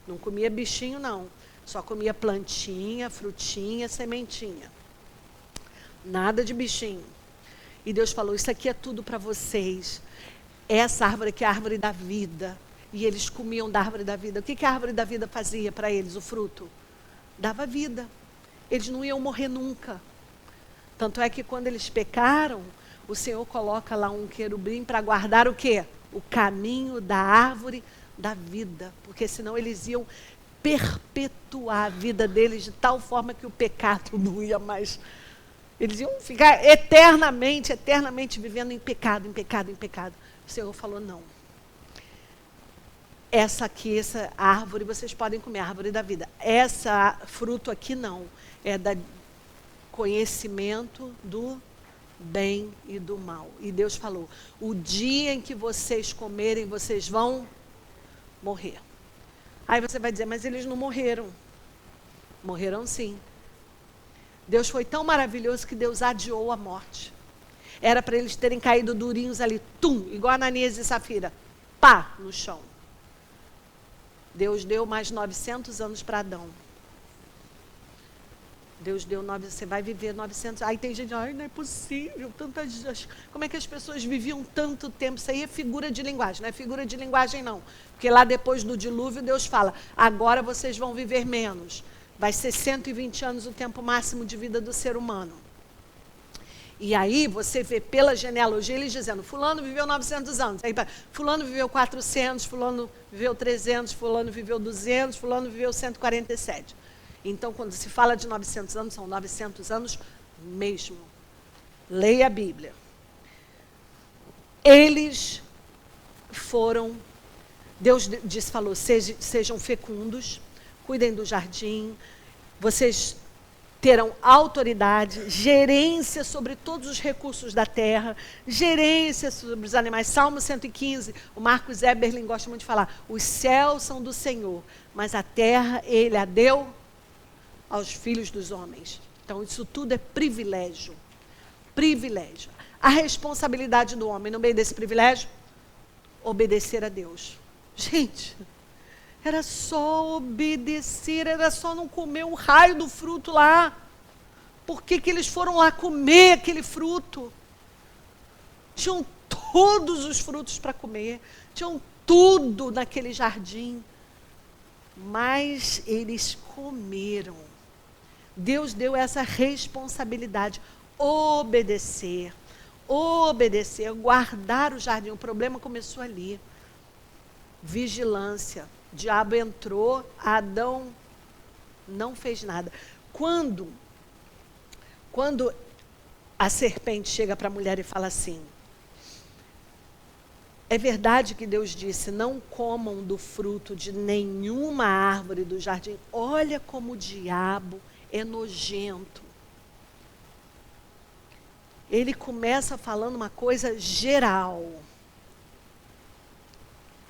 Não comia bichinho não. Só comia plantinha, frutinha, sementinha. Nada de bichinho. E Deus falou, isso aqui é tudo para vocês. Essa árvore aqui é a árvore da vida. E eles comiam da árvore da vida. O que a árvore da vida fazia para eles, o fruto? Dava vida. Eles não iam morrer nunca. Tanto é que quando eles pecaram, o Senhor coloca lá um querubim para guardar o quê? O caminho da árvore da vida. Porque senão eles iam perpetuar a vida deles de tal forma que o pecado não ia mais. Eles iam ficar eternamente vivendo em pecado, em pecado, em pecado. O Senhor falou, não. Essa árvore, vocês podem comer, a árvore da vida. Essa fruto aqui não. É da conhecimento do bem e do mal. E Deus falou, o dia em que vocês comerem, vocês vão morrer. Aí você vai dizer, mas eles não morreram. Morreram sim. Deus foi tão maravilhoso que Deus adiou a morte. Era para eles terem caído durinhos ali, igual Ananias e Safira, no chão. Deus deu mais 900 anos para Adão. Deus deu 900, você vai viver 900. Aí tem gente, não é possível, como é que as pessoas viviam tanto tempo? Isso aí é figura de linguagem, não é figura de linguagem não. Porque lá depois do dilúvio, Deus fala, agora vocês vão viver menos. Vai ser 120 anos o tempo máximo de vida do ser humano. E aí você vê pela genealogia eles dizendo, fulano viveu 900 anos, aí, fulano viveu 400, fulano viveu 300, fulano viveu 200, fulano viveu 147. Então, quando se fala de 900 anos, são 900 anos mesmo. Leia a Bíblia. Eles foram, Deus falou, sejam fecundos, cuidem do jardim, vocês terão autoridade, gerência sobre todos os recursos da terra, gerência sobre os animais. Salmo 115, o Marcos Eberlin gosta muito de falar, os céus são do Senhor, mas a terra Ele a deu aos filhos dos homens. Então, isso tudo é privilégio. Privilégio. A responsabilidade do homem no meio desse privilégio, obedecer a Deus. Gente, era só obedecer, era só não comer o raio do fruto lá. Por que eles foram lá comer aquele fruto? Tinham todos os frutos para comer, tinham tudo naquele jardim. Mas eles comeram. Deus deu essa responsabilidade, obedecer, guardar o jardim. O problema começou ali. Vigilância. O diabo entrou, Adão não fez nada. Quando a serpente chega para a mulher e fala assim, é verdade que Deus disse, não comam do fruto de nenhuma árvore do jardim. Olha como o diabo é nojento. Ele começa falando uma coisa geral.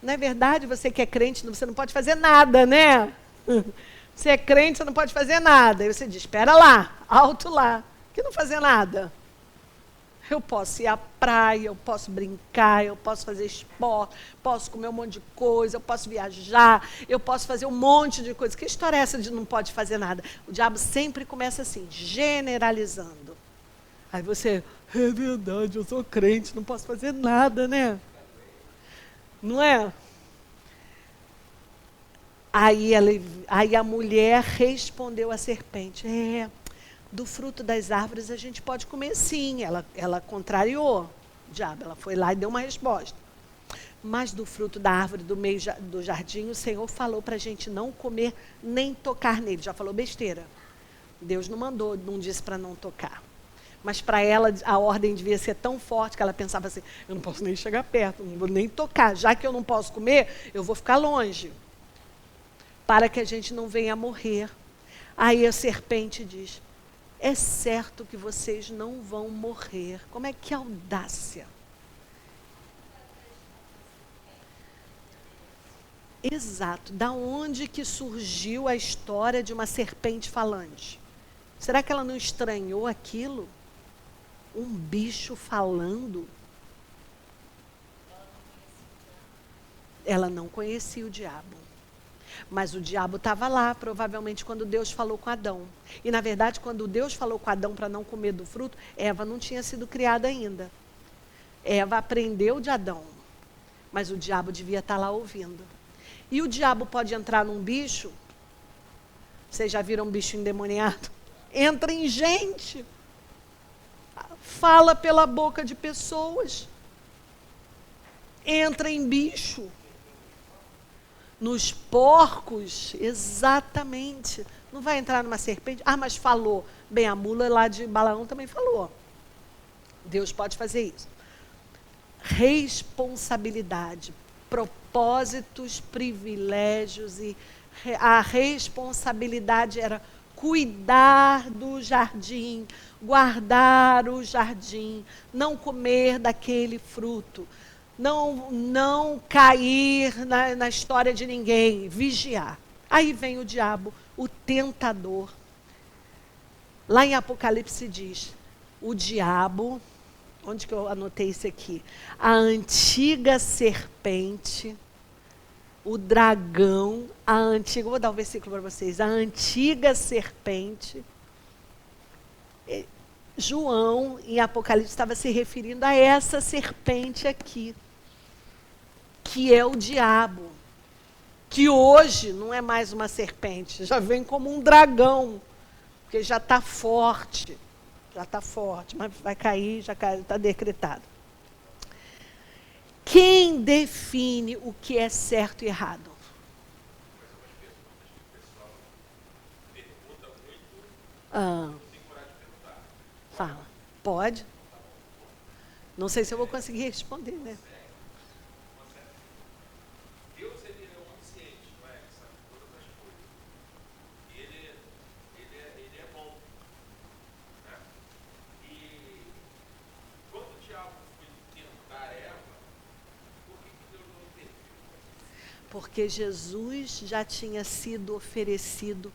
Não é verdade, você que é crente, você não pode fazer nada, né? Você é crente, você não pode fazer nada. Aí você diz, espera lá, alto lá, que não fazer nada. Eu posso ir à praia, eu posso brincar, eu posso fazer esporte, posso comer um monte de coisa, eu posso viajar, eu posso fazer um monte de coisa. Que história é essa de não pode fazer nada? O diabo sempre começa assim, generalizando. Aí você, é verdade, eu sou crente, não posso fazer nada, né? Não é? Aí a mulher respondeu à serpente: do fruto das árvores a gente pode comer sim. Ela contrariou o diabo, ela foi lá e deu uma resposta. Mas do fruto da árvore do meio do jardim, o Senhor falou para a gente não comer nem tocar nele. Já falou besteira. Deus não mandou, não disse para não tocar. Mas para ela a ordem devia ser tão forte que ela pensava assim: eu não posso nem chegar perto, não vou nem tocar. Já que eu não posso comer, eu vou ficar longe, para que a gente não venha a morrer. Aí a serpente diz: é certo que vocês não vão morrer. Como é que é audácia? Exato. Da onde que surgiu a história de uma serpente falante? Será que ela não estranhou aquilo? Um bicho falando? Ela não conhecia o diabo. Mas o diabo estava lá, provavelmente, quando Deus falou com Adão. E, na verdade, quando Deus falou com Adão para não comer do fruto, Eva não tinha sido criada ainda. Eva aprendeu de Adão. Mas o diabo devia estar lá ouvindo. E o diabo pode entrar num bicho? Vocês já viram um bicho endemoniado? Entra em gente. Fala pela boca de pessoas. Entra em bicho. Nos porcos, exatamente. Não vai entrar numa serpente? Ah, mas falou. Bem, a mula lá de Balaão também falou. Deus pode fazer isso. Responsabilidade, propósitos, privilégios, e a responsabilidade era cuidar do jardim, guardar o jardim, não comer daquele fruto, não cair na história de ninguém, vigiar. Aí vem o diabo, o tentador. Lá em Apocalipse diz, o diabo, onde que eu anotei isso aqui? A antiga serpente, o dragão, vou dar um versículo para vocês, a antiga serpente. João, em Apocalipse, estava se referindo a essa serpente aqui, que é o diabo, que hoje não é mais uma serpente, já vem como um dragão, porque já está forte, mas vai cair, já está decretado. Quem define o que é certo e errado? Fala. Pode? Não sei se eu vou conseguir responder, né? Deus, ele é onisciente, não é? Ele sabe todas as coisas. E ele é bom. Né? E quando o diabo foi tentar Eva, por que Deus não interviu? Porque Jesus já tinha sido oferecido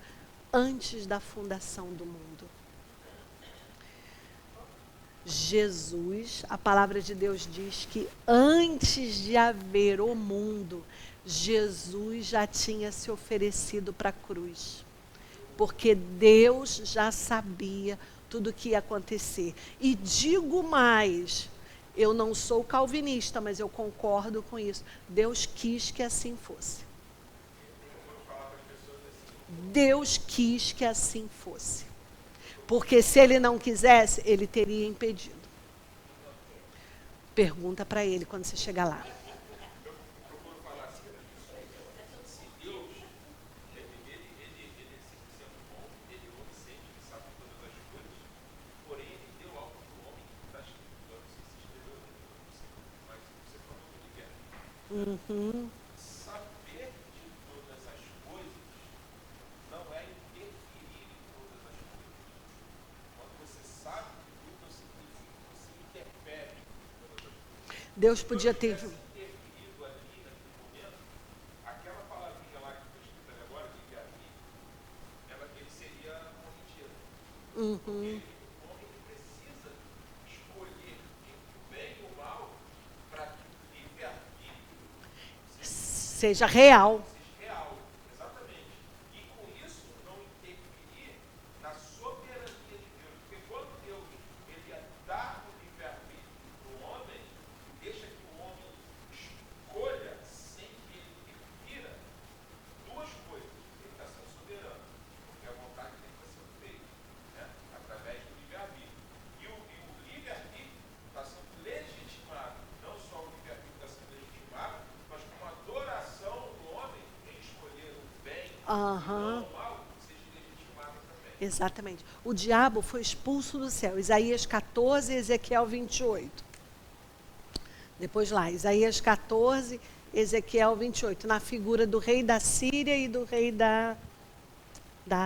antes da fundação do mundo. Jesus, a palavra de Deus diz que antes de haver o mundo, Jesus já tinha se oferecido para a cruz. Porque Deus já sabia tudo o que ia acontecer. E digo mais, eu não sou calvinista, mas eu concordo com isso. Deus quis que assim fosse. Deus quis que assim fosse. Porque se ele não quisesse, ele teria impedido. Pergunta para ele quando você chegar lá. Eu procuro falar assim, se Deus, ele é 100% bom, ele é onisciente, ele sabe todas as coisas, porém ele deu algo para o homem que está escrito, eu não sei se escreveu, mas você falou que quer. Saber de todas as coisas não é interferir em todas as coisas. Quando você sabe de tudo, não significa que você interfere em todas as coisas. Deus podia ter... interferido ali naquele momento, aquela palavrinha lá que foi escrita ali agora, de intervir, ele seria corrigido. Porque o homem precisa escolher entre o bem e o mal para que o livre-arbítrio seja real. seja real. Exatamente. E com isso, não interferir na soberania de Deus. Porque quando Deus ele dá o livre-arbítrio para o homem, deixa que o homem escolha sem que ele interfira duas coisas. Aham. O mal seja legitimado também. Exatamente. O diabo foi expulso do céu. Isaías 14, Ezequiel 28. Depois lá, Isaías 14, Ezequiel 28. Na figura do rei da Síria e do rei da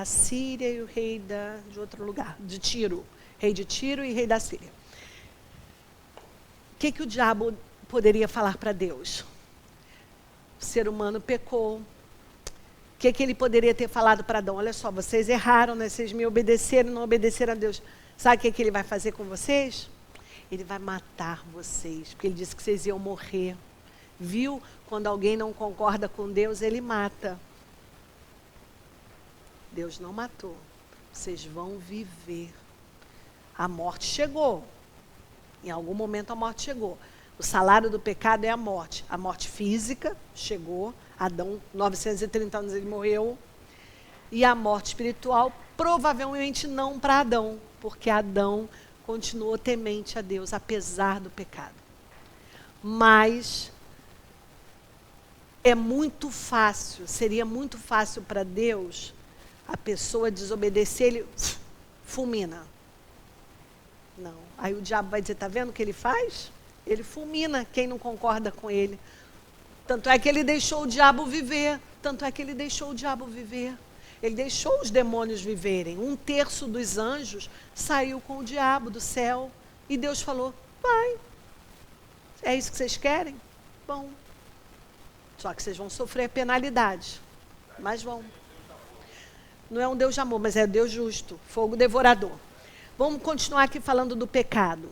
Síria e o rei de outro lugar, de Tiro. Rei de Tiro e rei da Síria. O que o diabo poderia falar para Deus? O ser humano pecou. O que ele poderia ter falado para Adão? Olha só, vocês erraram, né? Vocês me obedeceram, não obedeceram a Deus. Sabe o que ele vai fazer com vocês? Ele vai matar vocês, porque ele disse que vocês iam morrer. Viu? Quando alguém não concorda com Deus, ele mata. Deus não matou. Vocês vão viver. A morte chegou. Em algum momento a morte chegou. O salário do pecado é a morte. A morte física chegou. Adão, 930 anos ele morreu. E a morte espiritual, provavelmente não para Adão, porque Adão continuou temente a Deus, apesar do pecado. Mas é muito fácil, seria muito fácil para Deus a pessoa desobedecer, ele fulmina. Não. Aí o diabo vai dizer, está vendo o que ele faz? Ele fulmina quem não concorda com ele. Tanto é que ele deixou o diabo viver. Tanto é que ele deixou o diabo viver. Ele deixou os demônios viverem. 1/3 dos anjos saiu com o diabo do céu. E Deus falou, vai. É isso que vocês querem? Bom. Só que vocês vão sofrer penalidade. Mas vão. Não é um Deus de amor, mas é Deus justo. Fogo devorador. Vamos continuar aqui falando do pecado.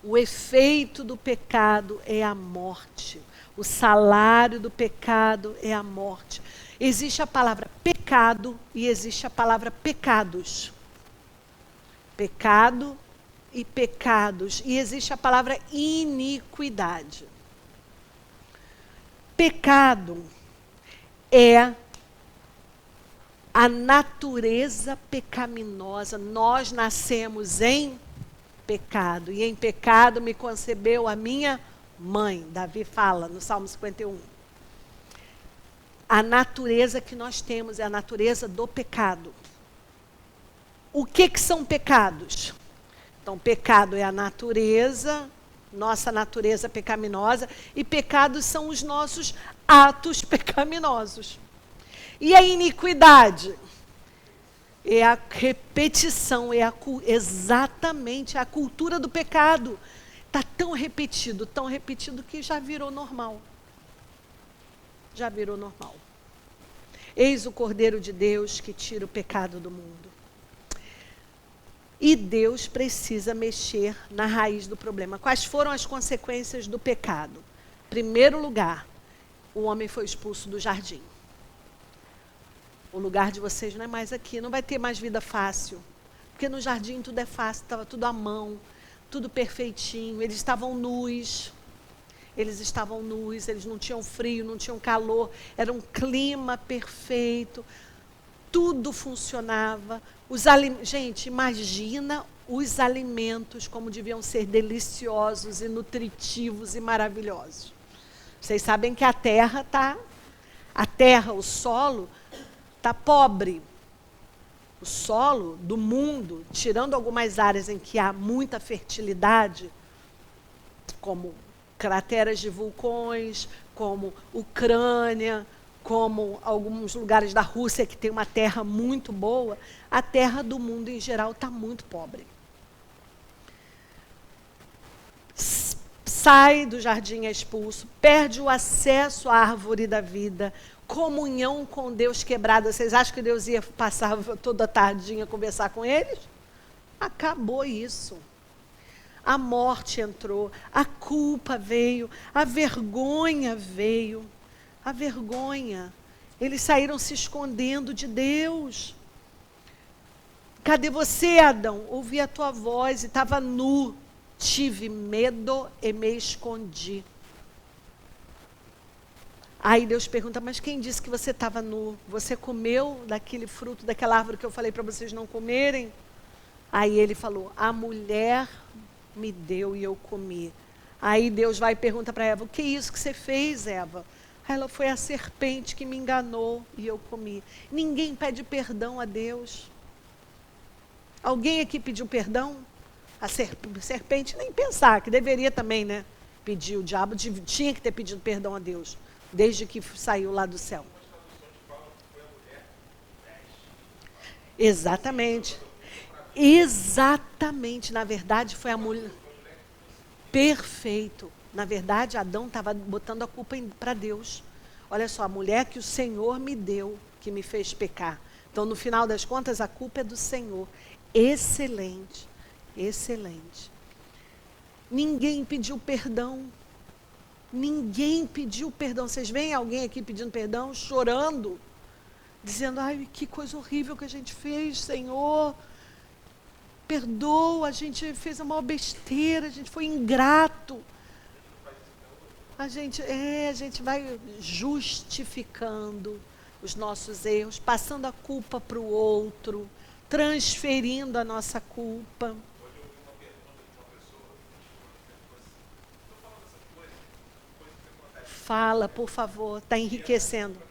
O efeito do pecado é a morte. O salário do pecado é a morte. Existe a palavra pecado e existe a palavra pecados. Pecado e pecados. E existe a palavra iniquidade. Pecado é a natureza pecaminosa. Nós nascemos em pecado. E em pecado me concebeu a minha mãe. Davi fala no Salmo 51. A natureza que nós temos é a natureza do pecado. O que são pecados? Então, pecado é a natureza, nossa natureza pecaminosa, e pecados são os nossos atos pecaminosos. E a iniquidade é a repetição, é exatamente a cultura do pecado. Está tão repetido que já virou normal. Já virou normal. Eis o Cordeiro de Deus que tira o pecado do mundo. E Deus precisa mexer na raiz do problema. Quais foram as consequências do pecado? Em primeiro lugar, o homem foi expulso do jardim. O lugar de vocês não é mais aqui, não vai ter mais vida fácil. Porque no jardim tudo é fácil, estava tudo à mão, tudo perfeitinho. Eles estavam nus, eles não tinham frio, não tinham calor, era um clima perfeito, tudo funcionava. Gente, imagina os alimentos como deviam ser deliciosos e nutritivos e maravilhosos. Vocês sabem que a terra, o solo, está pobre. O solo do mundo, tirando algumas áreas em que há muita fertilidade, como crateras de vulcões, como Ucrânia, como alguns lugares da Rússia que tem uma terra muito boa, a terra do mundo em geral está muito pobre. Sai do jardim, é expulso, perde o acesso à árvore da vida, comunhão com Deus quebrada. Vocês acham que Deus ia passar toda a tardinha a conversar com eles? Acabou isso. A morte entrou, a culpa veio, a vergonha veio. A vergonha. Eles saíram se escondendo de Deus. Cadê você, Adão? Ouvi a tua voz e estava nu. Tive medo e me escondi. Aí Deus pergunta, mas quem disse que você estava nu? Você comeu daquele fruto, daquela árvore que eu falei para vocês não comerem? Aí ele falou, a mulher me deu e eu comi. Aí Deus vai e pergunta para Eva, o que é isso que você fez, Eva? Ela foi a serpente que me enganou e eu comi. Ninguém pede perdão a Deus. Alguém aqui pediu perdão? A serpente nem pensar, que deveria também, né? Pedir, o diabo tinha que ter pedido perdão a Deus, desde que saiu lá do céu. Exatamente. Exatamente. Na verdade, foi a mulher. Perfeito. Na verdade, Adão estava botando a culpa para Deus. Olha só, a mulher que o Senhor me deu, que me fez pecar. Então, no final das contas, a culpa é do Senhor. Excelente. Excelente. Ninguém pediu perdão. Ninguém pediu perdão. Vocês veem alguém aqui pedindo perdão, chorando, dizendo, ai, que coisa horrível que a gente fez, Senhor. Perdoa, a gente fez a maior besteira, a gente foi ingrato. A gente vai justificando os nossos erros, passando a culpa para o outro, transferindo a nossa culpa. Fala, por favor, está enriquecendo.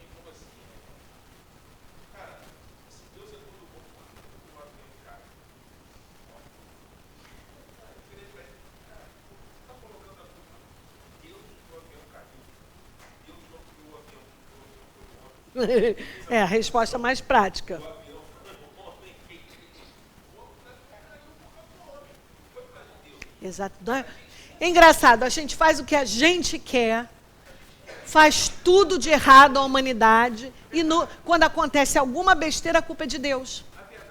É a resposta mais prática. Exato. É engraçado, a gente faz o que a gente quer, faz tudo de errado à humanidade, e quando acontece alguma besteira, a culpa é de Deus.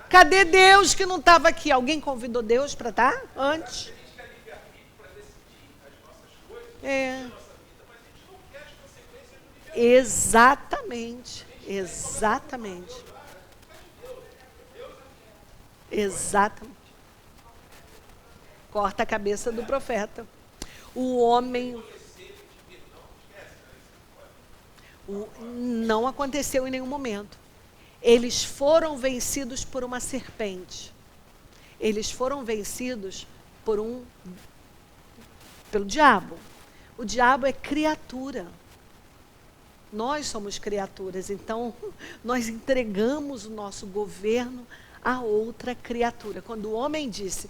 Cadê Deus que não estava aqui? Alguém convidou Deus para estar antes? É. Exatamente. Exatamente. Exatamente. Corta a cabeça do profeta. O homem... Não aconteceu em nenhum momento. Eles foram vencidos por uma serpente. Eles foram vencidos pelo diabo. O diabo é criatura. Nós somos criaturas, então nós entregamos o nosso governo a outra criatura. Quando o homem disse,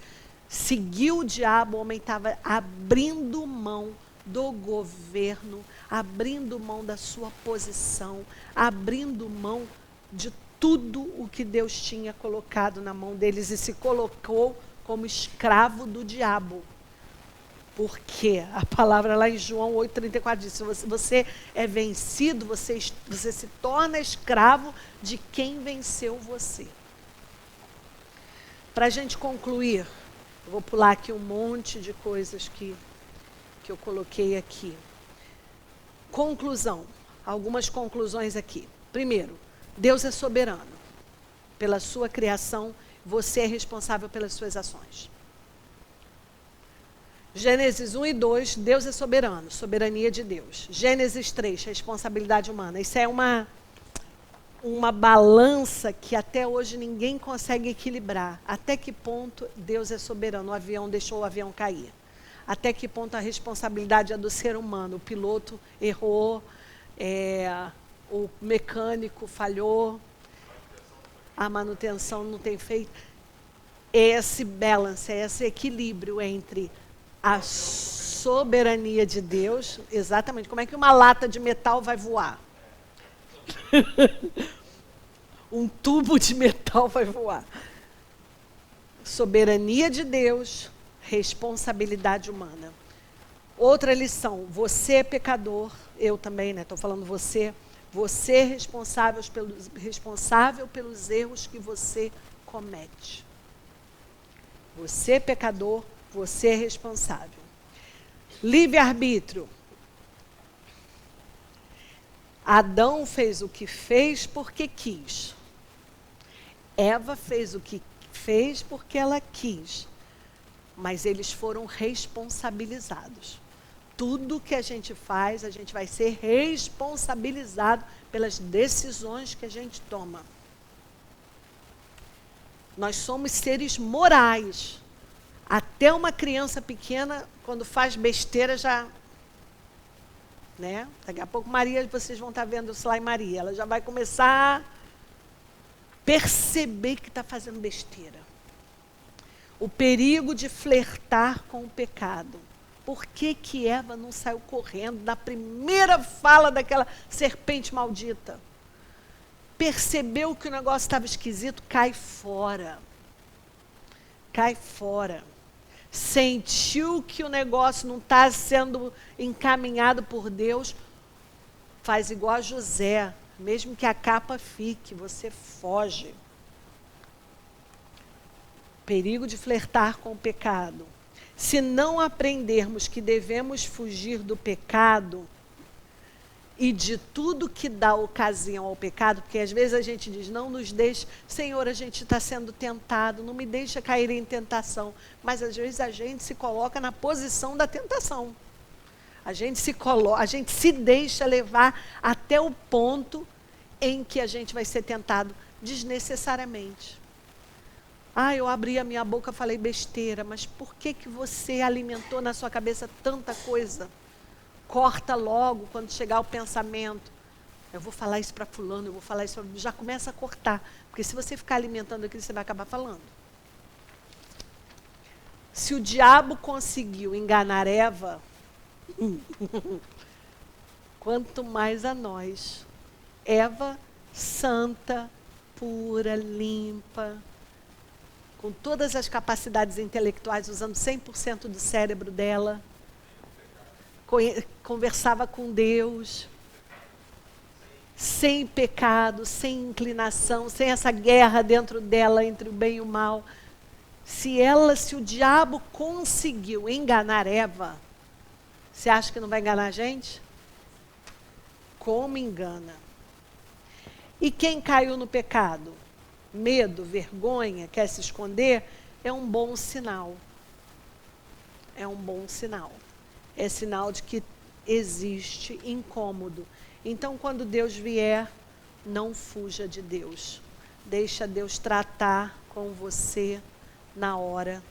seguiu o diabo, o homem estava abrindo mão do governo, abrindo mão da sua posição, abrindo mão de tudo o que Deus tinha colocado na mão deles e se colocou como escravo do diabo. Porque a palavra lá em João 8,34 diz, se você é vencido, você se torna escravo de quem venceu você. Para a gente concluir, eu vou pular aqui um monte de coisas que eu coloquei aqui. Conclusão, algumas conclusões aqui. Primeiro, Deus é soberano. Pela sua criação, você é responsável pelas suas ações. Gênesis 1 e 2, Deus é soberano, soberania de Deus. Gênesis 3, responsabilidade humana. Isso é uma balança que até hoje ninguém consegue equilibrar. Até que ponto Deus é soberano? O avião deixou o avião cair. Até que ponto a responsabilidade é do ser humano? O piloto errou, o mecânico falhou, a manutenção não tem feito. Esse balance, esse equilíbrio entre a soberania de Deus, exatamente, como é que uma lata de metal vai voar? Um tubo de metal vai voar. Soberania de Deus, responsabilidade humana. Outra lição, você é pecador, eu também, né? Estou falando você. Você é responsável pelos erros que você comete. Você é pecador, você é responsável. Livre-arbítrio. Adão fez o que fez porque quis. Eva fez o que fez porque ela quis. Mas eles foram responsabilizados. Tudo que a gente faz, a gente vai ser responsabilizado pelas decisões que a gente toma. Nós somos seres morais. Até uma criança pequena, quando faz besteira, já né? Daqui a pouco Maria, vocês vão estar vendo isso lá em Maria. Ela já vai começar a perceber que está fazendo besteira. O perigo de flertar com o pecado. Por que que Eva não saiu correndo na primeira fala daquela serpente maldita? Percebeu que o negócio estava esquisito, cai fora. Cai fora. Sentiu que o negócio não está sendo encaminhado por Deus, faz igual a José. Mesmo que a capa fique, você foge. Perigo de flertar com o pecado. Se não aprendermos que devemos fugir do pecado e de tudo que dá ocasião ao pecado, porque às vezes a gente diz, não nos deixe, Senhor, a gente está sendo tentado, não me deixa cair em tentação. Mas às vezes a gente se coloca na posição da tentação. A gente se deixa levar até o ponto em que a gente vai ser tentado desnecessariamente. Eu abri a minha boca, falei besteira, mas por que que você alimentou na sua cabeça tanta coisa? Corta logo quando chegar o pensamento. Eu vou falar isso para fulano, eu vou falar isso já começa a cortar. Porque se você ficar alimentando aquilo, você vai acabar falando. Se o diabo conseguiu enganar Eva, quanto mais a nós. Eva, santa, pura, limpa, com todas as capacidades intelectuais, usando 100% do cérebro dela, conversava com Deus, sem pecado, sem inclinação, sem essa guerra dentro dela entre o bem e o mal. Se o diabo conseguiu enganar Eva, você acha que não vai enganar a gente? Como engana? E quem caiu no pecado? Medo, vergonha, quer se esconder? É um bom sinal. É um bom sinal. É sinal de que existe incômodo. Então, quando Deus vier, não fuja de Deus. Deixa Deus tratar com você na hora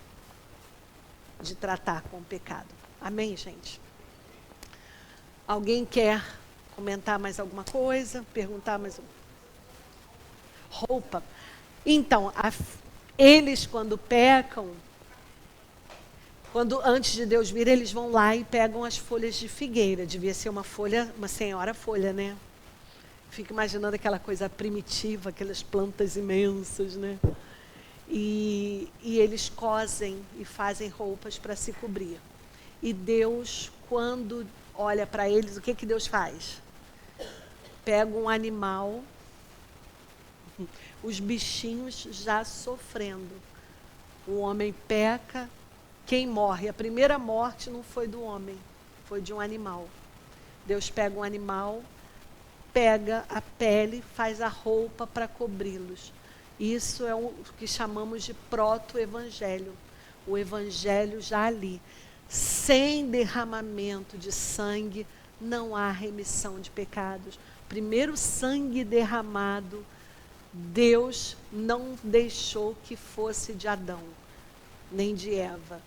de tratar com o pecado. Amém, gente? Alguém quer comentar mais alguma coisa? Perguntar mais alguma coisa? Roupa. Então, eles quando pecam, antes de Deus vir, eles vão lá e pegam as folhas de figueira. Devia ser uma senhora folha, né? Fico imaginando aquela coisa primitiva, aquelas plantas imensas, né? E eles cosem e fazem roupas para se cobrir. E Deus, quando olha para eles, o que Deus faz? Pega um animal, os bichinhos já sofrendo. O homem peca, quem morre? A primeira morte não foi do homem, foi de um animal. Deus pega um animal, pega a pele, faz a roupa para cobri-los. Isso é o que chamamos de proto-evangelho. O evangelho já ali. Sem derramamento de sangue, não há remissão de pecados. Primeiro sangue derramado, Deus não deixou que fosse de Adão, nem de Eva.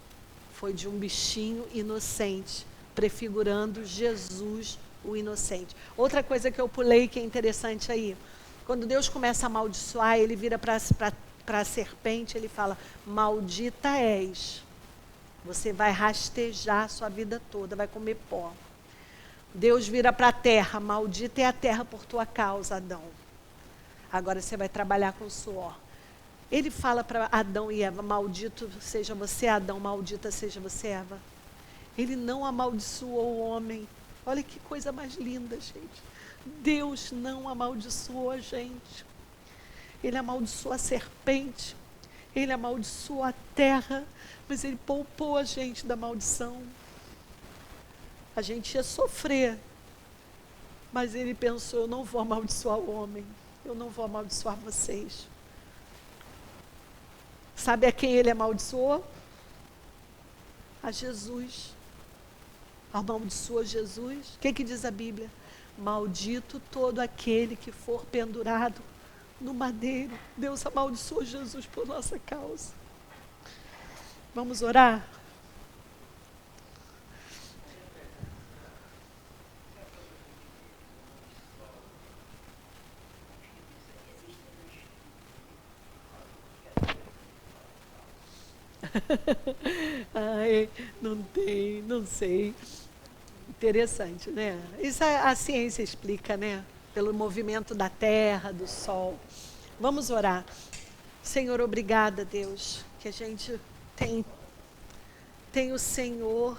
Foi de um bichinho inocente, prefigurando Jesus, o inocente. Outra coisa que eu pulei que é interessante aí, quando Deus começa a amaldiçoar, ele vira para a serpente, ele fala, maldita és. Você vai rastejar a sua vida toda, vai comer pó. Deus vira para a terra, maldita é a terra por tua causa, Adão. Agora você vai trabalhar com suor. Ele fala para Adão e Eva, maldito seja você, Adão, maldita seja você, Eva. Ele não amaldiçoou o homem. Olha que coisa mais linda, gente. Deus não amaldiçoou a gente. Ele amaldiçoou a serpente. Ele amaldiçoou a terra. Mas ele poupou a gente da maldição. A gente ia sofrer. Mas ele pensou, eu não vou amaldiçoar o homem. Eu não vou amaldiçoar vocês. Sabe a quem ele amaldiçoou? A Jesus. Amaldiçoou Jesus. O que diz a Bíblia? Maldito todo aquele que for pendurado no madeiro. Deus amaldiçoou Jesus por nossa causa. Vamos orar? Ai, não tem, não sei. Interessante, né? Isso a ciência explica, né? Pelo movimento da terra, do sol. Vamos orar. Senhor, obrigada, Deus, que a gente tem o Senhor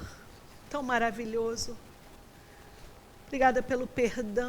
tão maravilhoso. Obrigada pelo perdão.